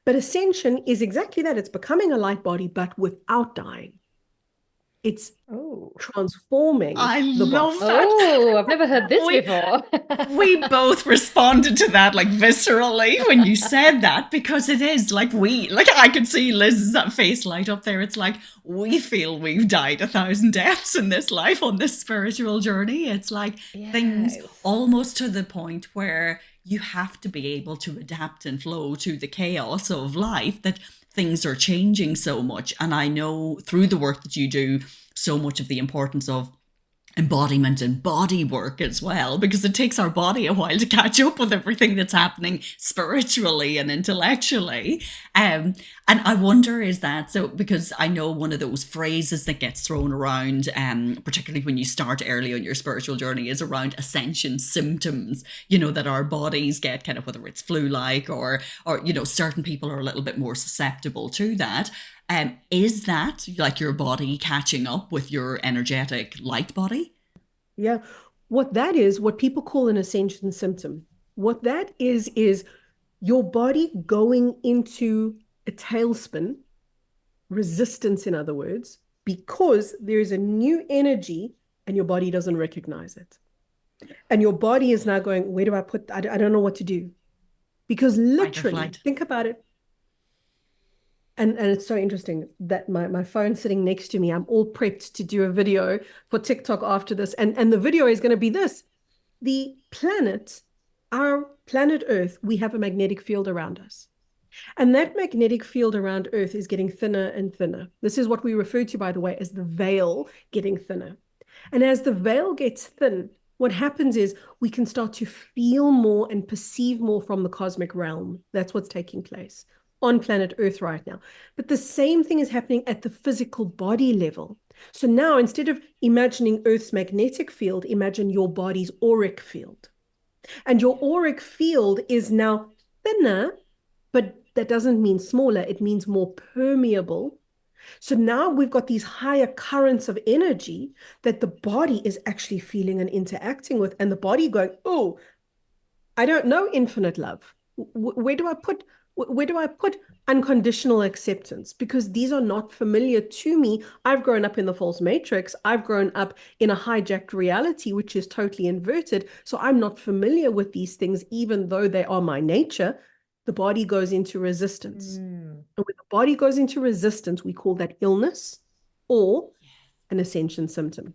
But ascension is exactly that. It's becoming a light body, but without dying. It's transforming the body. That. Oh, I've never heard this before. We both responded to that like viscerally when you said that, because it is like I could see Liz's face light up there. It's like we feel we've died 1,000 deaths in this life on this spiritual journey. It's like things almost to the point where you have to be able to adapt and flow to the chaos of life, that things are changing so much. And I know through the work that you do, so much of the importance of embodiment and body work as well, because it takes our body a while to catch up with everything that's happening spiritually and intellectually. And I wonder, is that so? Because I know one of those phrases that gets thrown around, particularly when you start early on your spiritual journey, is around ascension symptoms, that our bodies get, kind of, whether it's flu-like or certain people are a little bit more susceptible to that. Is that like your body catching up with your energetic light body? Yeah. What that is, what people call an ascension symptom, what that is your body going into a tailspin, resistance, in other words, because there is a new energy and your body doesn't recognize it. And your body is now going, where do I put, I don't know what to do. Because literally, think about it. And it's so interesting that my phone's sitting next to me. I'm all prepped to do a video for TikTok after this. And the video is going to be this. The planet, our planet Earth, we have a magnetic field around us. And that magnetic field around Earth is getting thinner and thinner. This is what we refer to, by the way, as the veil getting thinner. And as the veil gets thin, what happens is we can start to feel more and perceive more from the cosmic realm. That's what's taking place on planet Earth right now. But the same thing is happening at the physical body level. So now, instead of imagining Earth's magnetic field, imagine your body's auric field. And your auric field is now thinner, but that doesn't mean smaller. It means more permeable. So now we've got these higher currents of energy that the body is actually feeling and interacting with, and the body going, oh, I don't know infinite love. Where do I put unconditional acceptance? Because these are not familiar to me. I've grown up in the false matrix. I've grown up in a hijacked reality, which is totally inverted. So I'm not familiar with these things, even though they are my nature. The body goes into resistance. And when the body goes into resistance, we call that illness or an ascension symptom.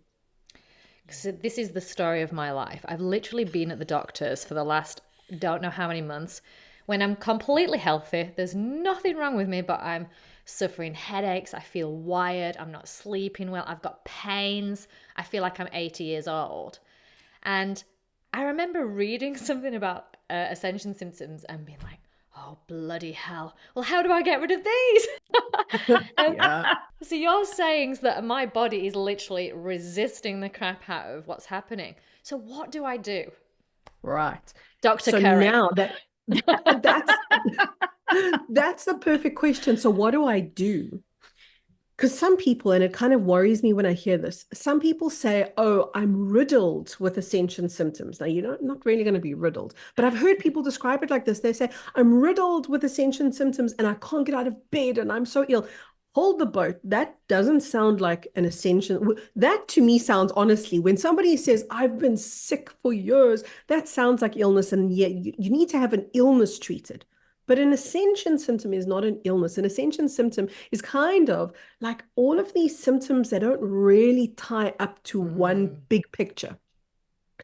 So this is the story of my life. I've literally been at the doctor's for the last don't know how many months when I'm completely healthy. There's nothing wrong with me, but I'm suffering headaches. I feel wired. I'm not sleeping well. I've got pains. I feel like I'm 80 years old. And I remember reading something about ascension symptoms and being like, oh, bloody hell. Well, how do I get rid of these? Yeah. So you're saying that my body is literally resisting the crap out of what's happening. So what do I do? Right. Dr. So Kerry. now that's that's the perfect question. So what do I do? Because some people, and it kind of worries me when I hear this, some people say, oh, I'm riddled with ascension symptoms. Now, you're not really going to be riddled, but I've heard people describe it like this. They say, I'm riddled with ascension symptoms and I can't get out of bed and I'm so ill. Hold the boat. That doesn't sound like an ascension. That to me sounds, honestly, when somebody says, I've been sick for years, that sounds like illness. And yet you need to have an illness treated. But an ascension symptom is not an illness. An ascension symptom is kind of like all of these symptoms that don't really tie up to one big picture.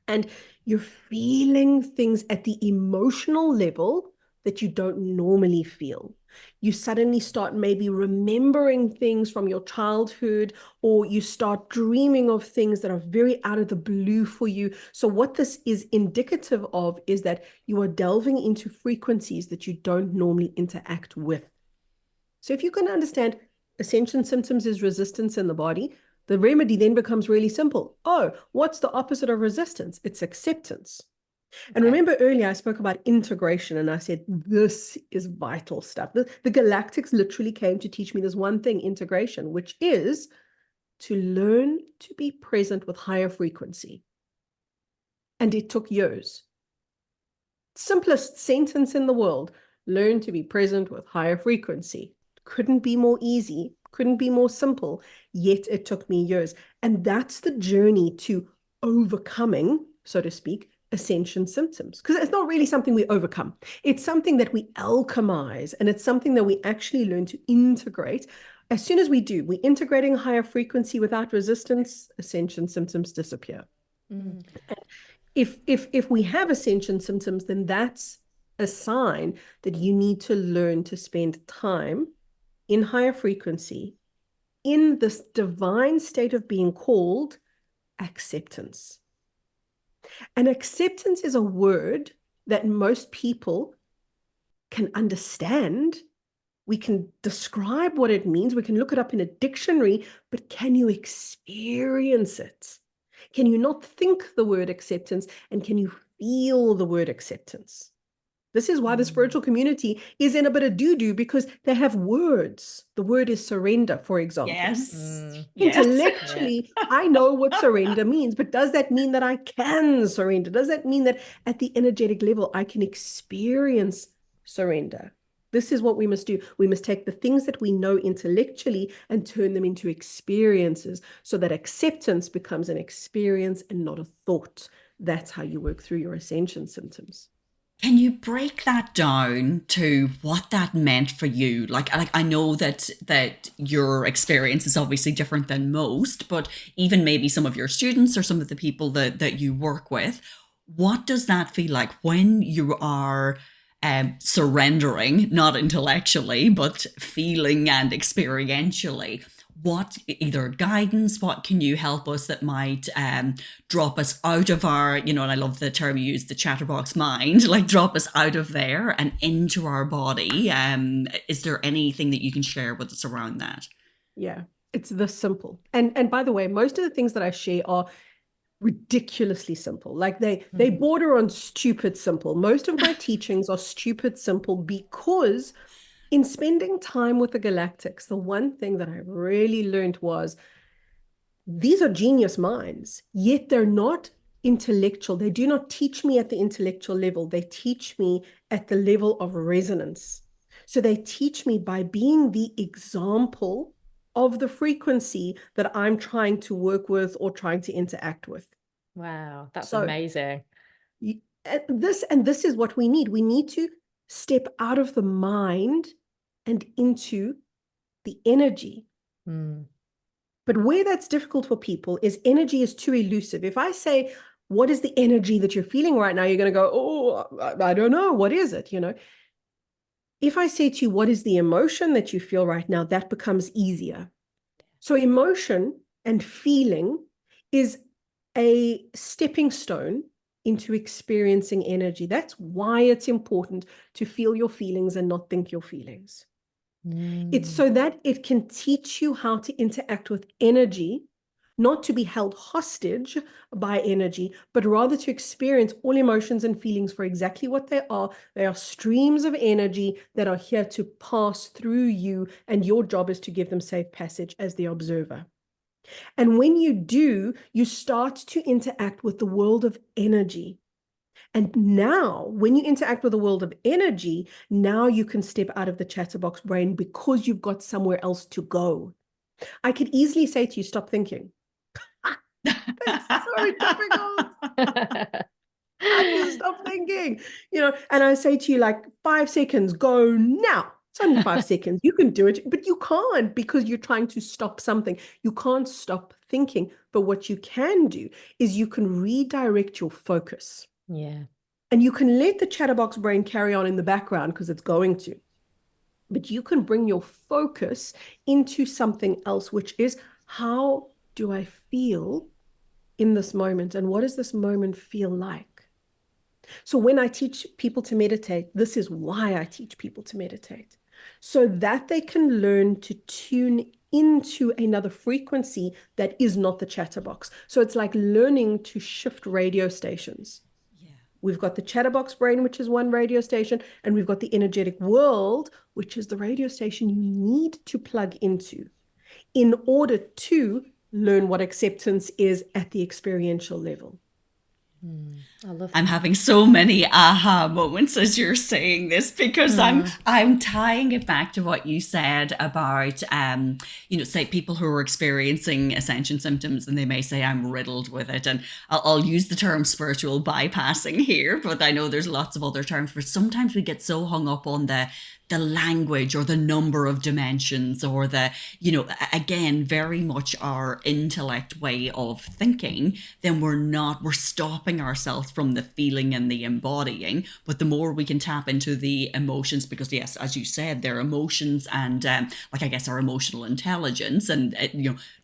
And you're feeling things at the emotional level that you don't normally feel. You suddenly start maybe remembering things from your childhood, or you start dreaming of things that are very out of the blue for you. So what this is indicative of is that you are delving into frequencies that you don't normally interact with. So if you can understand ascension symptoms is resistance in the body, the remedy then becomes really simple. Oh, what's the opposite of resistance? It's acceptance. And remember earlier I spoke about integration and I said, this is vital stuff. The Galactics literally came to teach me this one thing, integration, which is to learn to be present with higher frequency. And it took years. Simplest sentence in the world, learn to be present with higher frequency. Couldn't be more easy, couldn't be more simple, yet it took me years. And that's the journey to overcoming, so to speak, ascension symptoms, because it's not really something we overcome. It's something that we alchemize, and it's something that we actually learn to integrate. As soon as we do, we're integrating a higher frequency without resistance, ascension symptoms disappear. Mm-hmm. If we have ascension symptoms, then that's a sign that you need to learn to spend time in higher frequency in this divine state of being called acceptance. And acceptance is a word that most people can understand. We can describe what it means. We can look it up in a dictionary, but can you experience it? Can you not think the word acceptance, and can you feel the word acceptance? This is why the spiritual community is in a bit of doo-doo, because they have words. The word is surrender, for example. Yes. Intellectually, I know what surrender means, but does that mean that I can surrender? Does that mean that at the energetic level, I can experience surrender? This is what we must do. We must take the things that we know intellectually and turn them into experiences, so that acceptance becomes an experience and not a thought. That's how you work through your ascension symptoms. Can you break that down to what that meant for you? Like I know that your experience is obviously different than most, but even maybe some of your students or some of the people that you work with, what does that feel like when you are surrendering, not intellectually, but feeling and experientially. What either guidance, what can you help us that might drop us out of our, and I love the term you use, the chatterbox mind, like drop us out of there and into our body. Is there anything that you can share with us around that? Yeah, it's this simple. And by the way, most of the things that I share are ridiculously simple. Like they border on stupid simple. Most of my teachings are stupid simple because in spending time with the Galactics, the one thing that I really learned was these are genius minds, yet they're not intellectual. They do not teach me at the intellectual level. They teach me at the level of resonance. So they teach me by being the example of the frequency that I'm trying to work with or trying to interact with. Wow, that's So amazing. this is what we need. We need to step out of the mind and into the energy. But where that's difficult for people is energy is too elusive. If I say, what is the energy that you're feeling right now? You're going to go, oh, I don't know. What is it? If I say to you, what is the emotion that you feel right now? That becomes easier. So emotion and feeling is a stepping stone into experiencing energy. That's why it's important to feel your feelings and not think your feelings. It's so that it can teach you how to interact with energy, not to be held hostage by energy, but rather to experience all emotions and feelings for exactly what they are. They are streams of energy that are here to pass through you, and your job is to give them safe passage as the observer. And when you do, you start to interact with the world of energy. And now, when you interact with the world of energy, now you can step out of the chatterbox brain because you've got somewhere else to go. I could easily say to you, stop thinking. That's so difficult. I just stop thinking, and I say to you, like, 5 seconds, go now. It's only 5 seconds. You can do it, but you can't because you're trying to stop something. You can't stop thinking. But what you can do is you can redirect your focus. Yeah. And you can let the chatterbox brain carry on in the background because it's going to. But you can bring your focus into something else, which is, how do I feel in this moment? And what does this moment feel like? So when I teach people to meditate, this is why I teach people to meditate, so that they can learn to tune into another frequency that is not the chatterbox. So it's like learning to shift radio stations. We've got the chatterbox brain, which is one radio station, and we've got the energetic world, which is the radio station you need to plug into in order to learn what acceptance is at the experiential level. I love that. I'm having so many aha moments as you're saying this, because I'm tying it back to what you said about say people who are experiencing ascension symptoms, and they may say, I'm riddled with it, and I'll use the term spiritual bypassing here, but I know there's lots of other terms for it. Sometimes we get so hung up on the language or the number of dimensions, or again, very much our intellect way of thinking, then we're stopping ourselves from the feeling and the embodying. But the more we can tap into the emotions, because yes, as you said, they're emotions, and I guess our emotional intelligence, and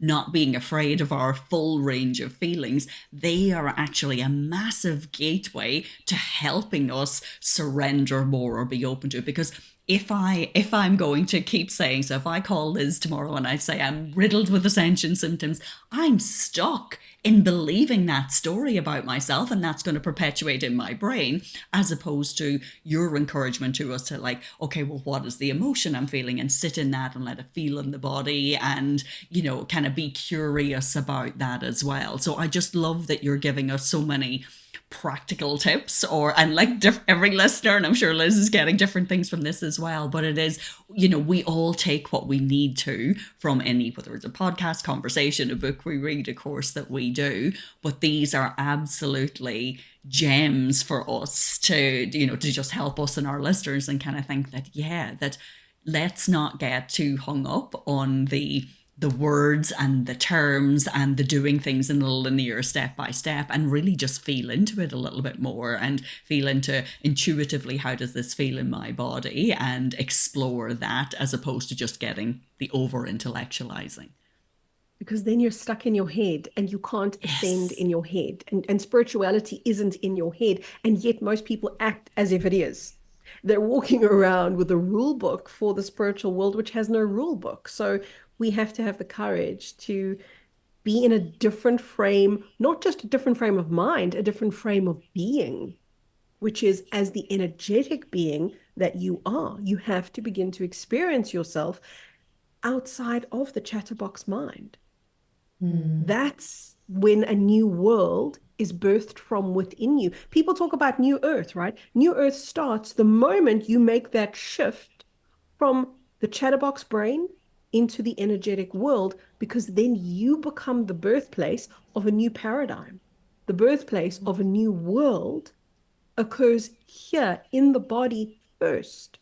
not being afraid of our full range of feelings, they are actually a massive gateway to helping us surrender more or be open to it. Because if I'm going to keep saying, so if I call Liz tomorrow and I say I'm riddled with ascension symptoms, I'm stuck in believing that story about myself, and that's going to perpetuate in my brain, as opposed to your encouragement to us to okay, well, what is the emotion I'm feeling, and sit in that and let it feel in the body, and kind of be curious about that as well. So I just love that you're giving us so many practical tips, every listener, and I'm sure Liz is getting different things from this as well, but it is, we all take what we need to from any, whether it's a podcast, conversation, a book we read, a course that we do, but these are absolutely gems for us to just help us and our listeners, and kind of think that, that let's not get too hung up on the the words and the terms and the doing things in a linear step by step, and really just feel into it a little bit more and feel into intuitively how does this feel in my body and explore that, as opposed to just getting the over intellectualizing. Because then you're stuck in your head and you can't ascend Yes. in your head. And spirituality isn't in your head. And yet most people act as if it is. They're walking around with a rule book for the spiritual world, which has no rule book. So we have to have the courage to be in a different frame, not just a different frame of mind, a different frame of being, which is as the energetic being that you are. You have to begin to experience yourself outside of the chatterbox mind. That's when a new world is birthed from within you. People talk about new earth, right? New earth starts the moment you make that shift from the chatterbox brain into the energetic world, because then you become the birthplace of a new paradigm. The birthplace of a new world occurs here in the body first.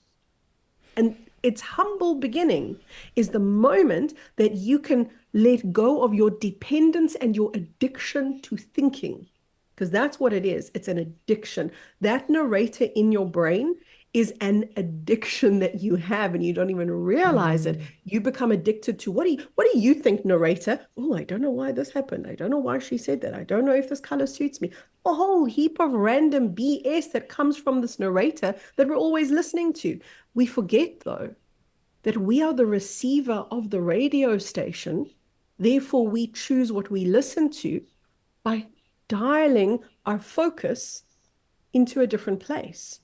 And its humble beginning is the moment that you can let go of your dependence and your addiction to thinking, because that's what it is. It's an addiction. That narrator in your brain is an addiction that you have, and you don't even realize it. You become addicted to what do you think, narrator? Oh, I don't know why this happened. I don't know why she said that. I don't know if this color suits me. A whole heap of random BS that comes from this narrator that we're always listening to. We forget, though, that we are the receiver of the radio station. Therefore, we choose what we listen to by dialing our focus into a different place.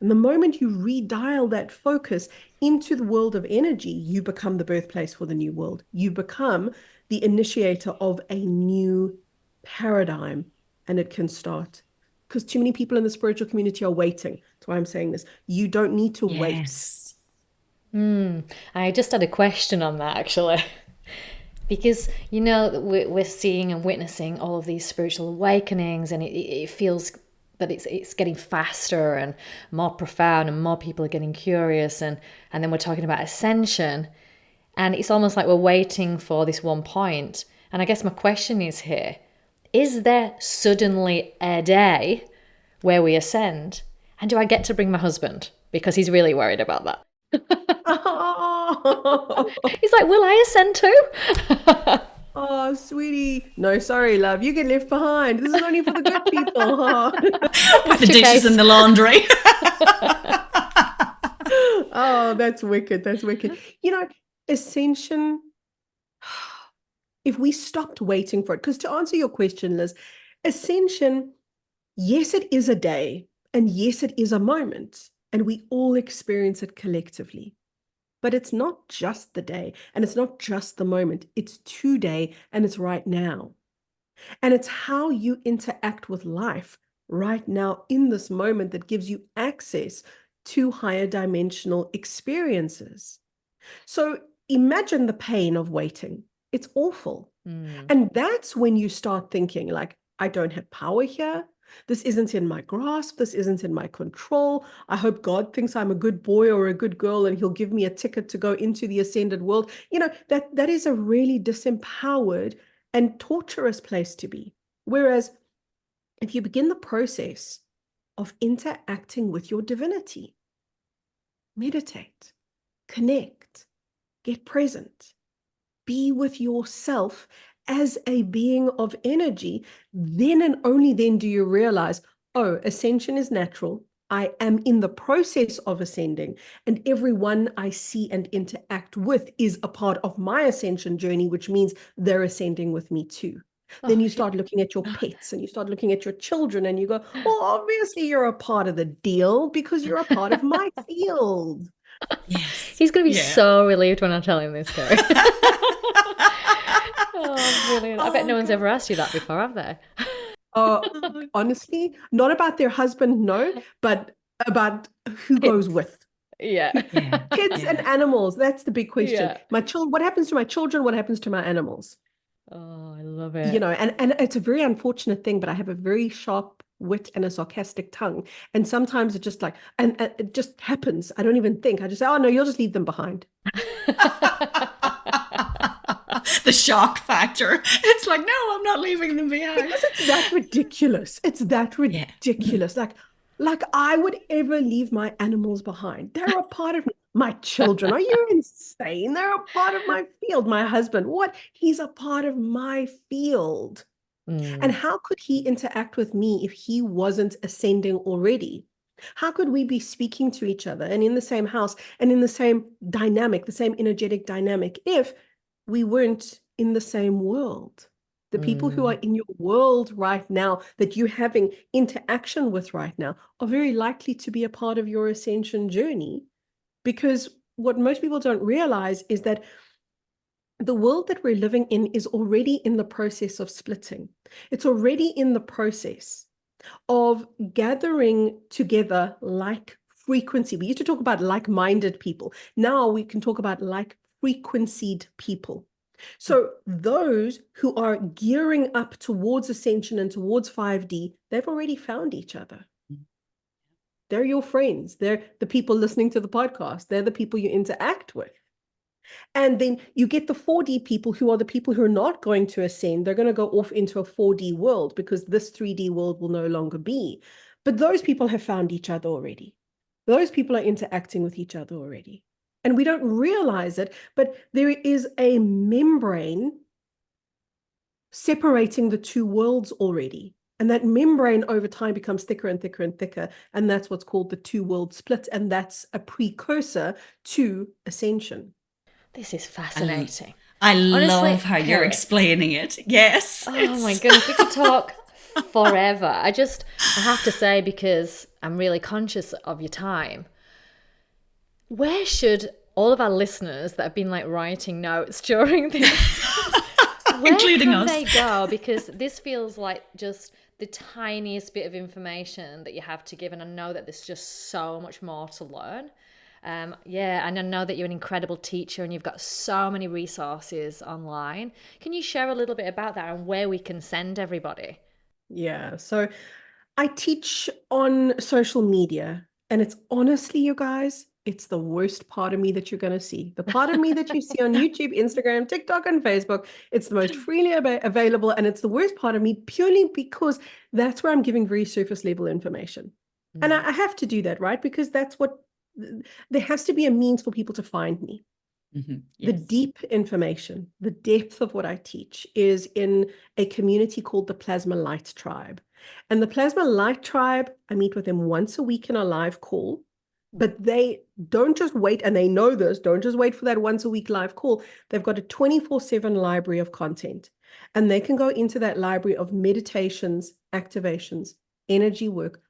And the moment you redial that focus into the world of energy, you become the birthplace for the new world. You become the initiator of a new paradigm, and it can start. Because too many people in the spiritual community are waiting. That's why I'm saying this. You don't need to wait. Yes. I just had a question on that, actually. Because, you know, we're seeing and witnessing all of these spiritual awakenings, and it feels that it's getting faster and more profound, and more people are getting curious, and then we're talking about ascension, and it's almost like we're waiting for this one point. And I guess my question is here, is there suddenly a day where we ascend? And do I get to bring my husband? Because he's really worried about that. He's like, will I ascend too? Oh, sweetie. No, sorry, love. You get left behind. This is only for the good people. Put the dishes in the laundry. Oh, that's wicked. That's wicked. You know, ascension, if we stopped waiting for it, because to answer your question, Liz, ascension, yes, it is a day, and yes, it is a moment, and we all experience it collectively. But it's not just the day, and it's not just the moment. It's today, and it's right now. And it's how you interact with life right now in this moment that gives you access to higher dimensional experiences. So imagine the pain of waiting. It's awful. And that's when you start thinking, like, I don't have power here. This isn't in my grasp. This isn't in my control. I hope God thinks I'm a good boy or a good girl, and he'll give me a ticket to go into the ascended world. You know, that is a really disempowered and torturous place to be. Whereas if you begin the process of interacting with your divinity, meditate, connect, get present, be with yourself as a being of energy, then and only then do you realize, oh, ascension is natural. I am in the process of ascending, and everyone I see and interact with is a part of my ascension journey, which means they're ascending with me too. Then you start looking at your pets, and you start looking at your children, and you go, oh, obviously you're a part of the deal because you're a part of my field. Yes. He's going to be so relieved when I tell him this story. Oh, brilliant. I bet no one's ever asked you that before, have they? Honestly, not about their husband, no, but about who goes with. Yeah. Kids and animals. That's the big question. Yeah. What happens to my children? What happens to my animals? Oh, I love it. You know, and it's a very unfortunate thing, but I have a very sharp wit and a sarcastic tongue. And sometimes it just like, and it just happens. I don't even think. I just say, oh no, you'll just leave them behind. The shock factor. It's like, no, I'm not leaving them behind. Because it's that ridiculous. It's that Yeah. ridiculous. Like I would ever leave my animals behind. They're a part of me. My children. Are you insane? They're a part of my field. My husband, what? He's a part of my field. And how could he interact with me if he wasn't ascending already? How could we be speaking to each other and in the same house and in the same dynamic, the same energetic dynamic, if we weren't in the same world? The people who are in your world right now, that you're having interaction with right now, are very likely to be a part of your ascension journey. Because what most people don't realize is that the world that we're living in is already in the process of splitting. It's already in the process of gathering together like frequency. We used to talk about like-minded people. Now we can talk about like-frequencied people. So those who are gearing up towards ascension and towards 5D, they've already found each other. They're your friends. They're the people listening to the podcast. They're the people you interact with. And then you get the 4D people, who are the people who are not going to ascend. They're going to go off into a 4D world because this 3D world will no longer be. But those people have found each other already. Those people are interacting with each other already. And we don't realize it, but there is a membrane separating the two worlds already. And that membrane over time becomes thicker and thicker and thicker. And that's what's called the two-world split. And that's a precursor to ascension. This is fascinating. I Honestly, love how you're Kerry. explaining it. Yes. Oh my goodness, we could talk forever. I have to say, because I'm really conscious of your time, where should all of our listeners that have been like writing notes during this, where including can us, they go? Because this feels like just the tiniest bit of information that you have to give, and I know that there's just so much more to learn. And I know that you're an incredible teacher and you've got so many resources online. Can you share a little bit about that and where we can send everybody? Yeah, so I teach on social media, and it's honestly, you guys, it's the worst part of me that you're going to see. The part of me that you see on YouTube, Instagram, TikTok, and Facebook, it's the most freely available, and it's the worst part of me purely because that's where I'm giving very surface level information. And I have to do that, right? Because that's what, there has to be a means for people to find me. Yes. The deep information, the depth of what I teach is in a community called the Plasma Light Tribe. And the Plasma Light Tribe, I meet with them once a week in a live call, but they don't just wait, and they know this, don't just wait for that once a week live call. They've got a 24/7 library of content, and they can go into that library of meditations, activations, energy work,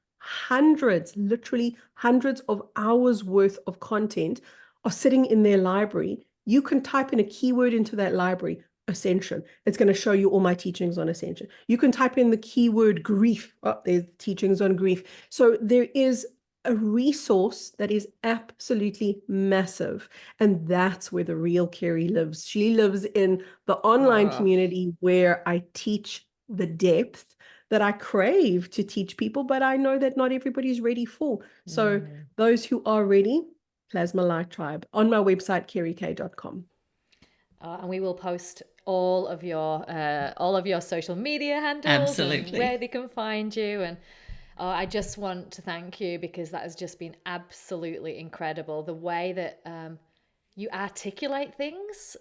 literally hundreds of hours worth of content are sitting in their library. You can type in a keyword into that library, ascension. It's going to show you all my teachings on ascension. You can type in the keyword grief. Oh, there's teachings on grief. So there is a resource that is absolutely massive. And that's where the real Kerry lives. She lives in the online community where I teach the depth that I crave to teach people, but I know that not everybody's ready for. So those who are ready, Plasma Light Tribe, on my website, kerryk.com. And we will post all of your social media handles, absolutely, and where they can find you. And I just want to thank you, because that has just been absolutely incredible. The way that you articulate things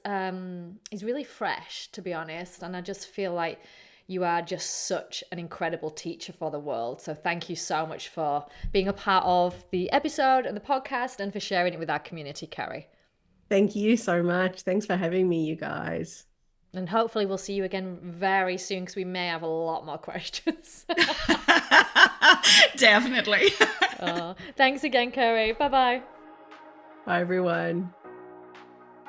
is really fresh, to be honest. And I just feel like you are just such an incredible teacher for the world. So thank you so much for being a part of the episode and the podcast, and for sharing it with our community, Kerry. Thank you so much. Thanks for having me, you guys. And hopefully we'll see you again very soon, because we may have a lot more questions. Definitely. Thanks again, Kerry. Bye-bye. Bye, everyone.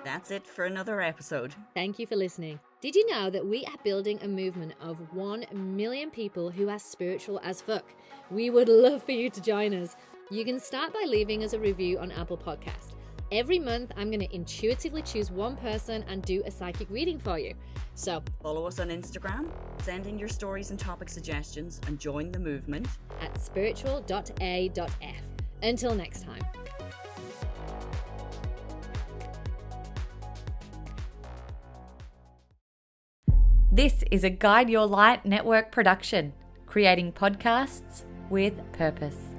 That's it for another episode. Thank you for listening. Did you know that we are building a movement of 1 million people who are spiritual as fuck? We would love for you to join us. You can start by leaving us a review on Apple Podcast. Every month, I'm going to intuitively choose one person and do a psychic reading for you. So follow us on Instagram, send in your stories and topic suggestions, and join the movement at spiritual.a.f. Until next time. This is a Guide Your Light Network production, creating podcasts with purpose.